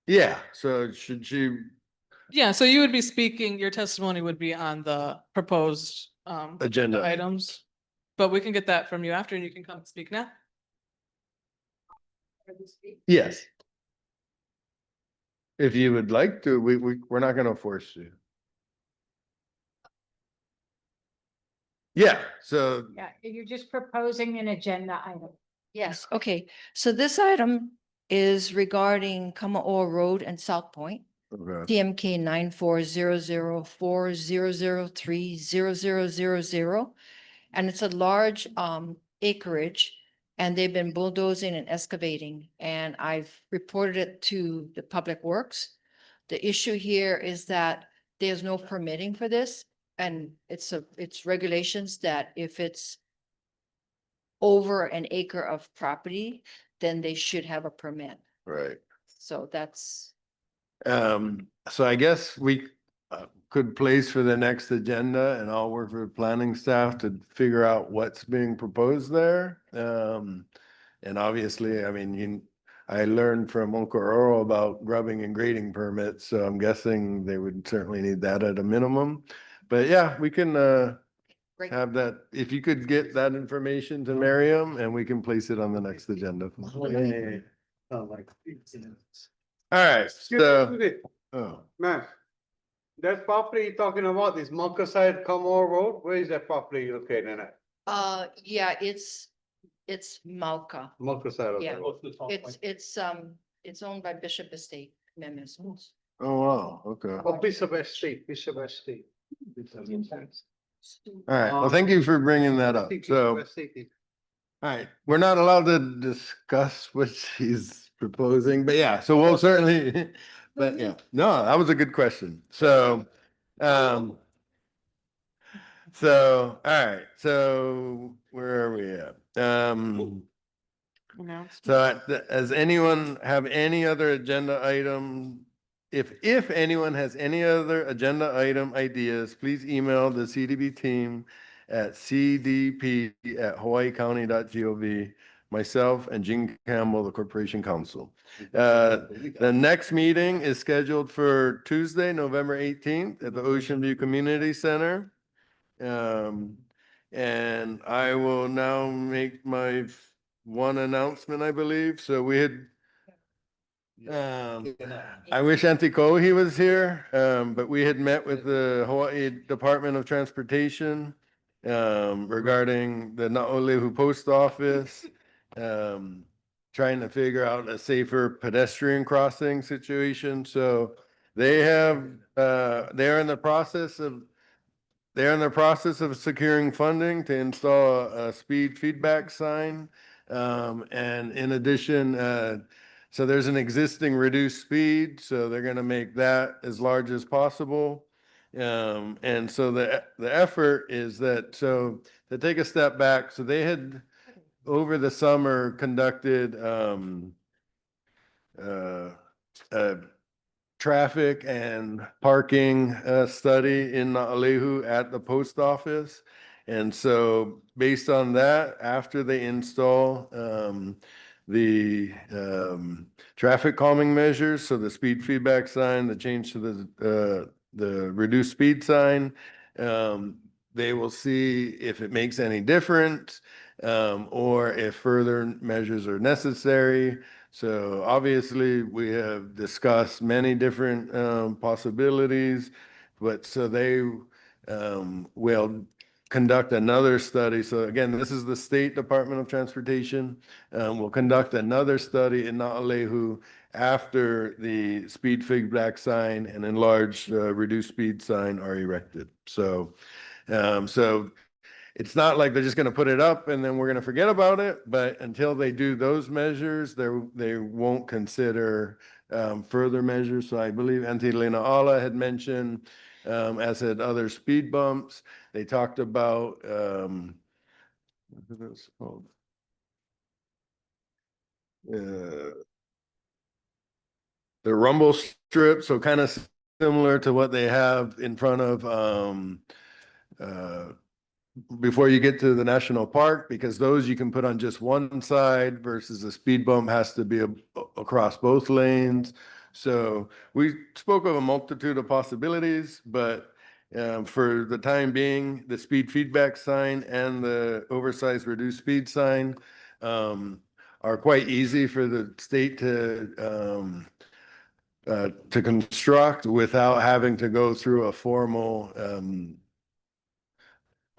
Yeah, so should she? Yeah, so you would be speaking, your testimony would be on the proposed Agenda. items, but we can get that from you after, and you can come speak now. Yes. If you would like to, we're not gonna force you. Yeah, so Yeah, you're just proposing an agenda item. Yes, okay. So this item is regarding Kaʻū Road and South Point. okay. TMK 940040030000. And it's a large acreage, and they've been bulldozing and excavating, and I've reported it to the Public Works. The issue here is that there's no permitting for this, and it's regulations that if it's over an acre of property, then they should have a permit. Right. So that's, So I guess we could place for the next agenda, and I'll work with planning staff to figure out what's being proposed there. And obviously, I mean, I learned from Uncle Earl about grubbing and grading permits, so I'm guessing they would certainly need that at a minimum. But yeah, we can great. have that, if you could get that information to Miriam, and we can place it on the next agenda. All right, so, oh, Man, that property you're talking about, this Moncaside Comore Road, where is that property located at? Yeah, it's Malka. Moncaside, okay. Yeah, it's owned by Bishop Estate Management. oh, wow, okay. Oh, Bishop Estate, Bishop Estate. All right, well, thank you for bringing that up. So, all right, we're not allowed to discuss what she's proposing, but yeah, so we'll certainly, but yeah, no, that was a good question. So, all right, so where are we at? So does anyone have any other agenda item? If anyone has any other agenda item ideas, please email the CDP team at cdp@hawaiicounty.gov, myself and Gene Campbell, the Corporation Counsel. The next meeting is scheduled for Tuesday, November 18th at the Ocean View Community Center. And I will now make my one announcement, I believe. So we had, I wish Auntie Kohi was here, but we had met with the Hawaii Department of Transportation regarding the Na'olehu Post Office, trying to figure out a safer pedestrian crossing situation. So they have, they're in the process of securing funding to install a speed feedback sign. And in addition, so there's an existing reduced speed, so they're gonna make that as large as possible. And so the effort is that, so to take a step back, so they had over the summer conducted a traffic and parking study in Na'alehu at the post office. And so based on that, after they install the traffic calming measures, so the speed feedback sign, the change to the reduced speed sign, they will see if it makes any difference or if further measures are necessary. So obviously, we have discussed many different possibilities, but so they will conduct another study. So again, this is the State Department of Transportation. Will conduct another study in Na'alehu after the speed feedback sign and enlarged reduced speed sign are erected. So, it's not like they're just going to put it up and then we're going to forget about it, but until they do those measures, they won't consider further measures. So I believe Auntie Lena Ala had mentioned, as had other speed bumps. They talked about what is it called? The rumble strip, so kind of similar to what they have in front of before you get to the national park, because those you can put on just one side versus a speed bump has to be across both lanes. So we spoke of a multitude of possibilities, but for the time being, the speed feedback sign and the oversized reduced speed sign are quite easy for the state to construct without having to go through a formal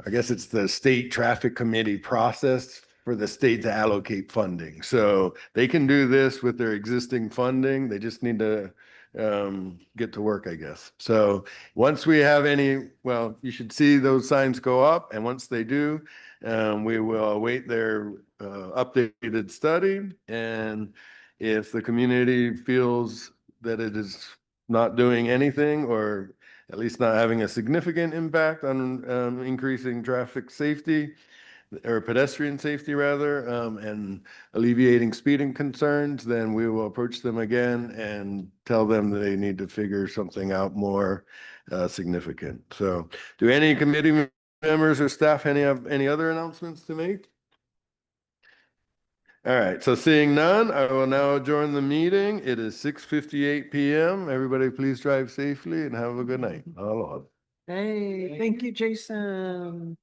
I guess it's the state traffic committee process for the state to allocate funding. So they can do this with their existing funding. They just need to get to work, I guess. So once we have any, well, you should see those signs go up. And once they do, we will await their updated study. And if the community feels that it is not doing anything or at least not having a significant impact on increasing traffic safety, or pedestrian safety rather, and alleviating speeding concerns, then we will approach them again and tell them that they need to figure something out more significant. So do any committee members or staff have any other announcements to make? All right, so seeing none, I will now adjourn the meeting. It is 6:58 PM. Everybody please drive safely and have a good night. Aloha. Hey, thank you, Jason.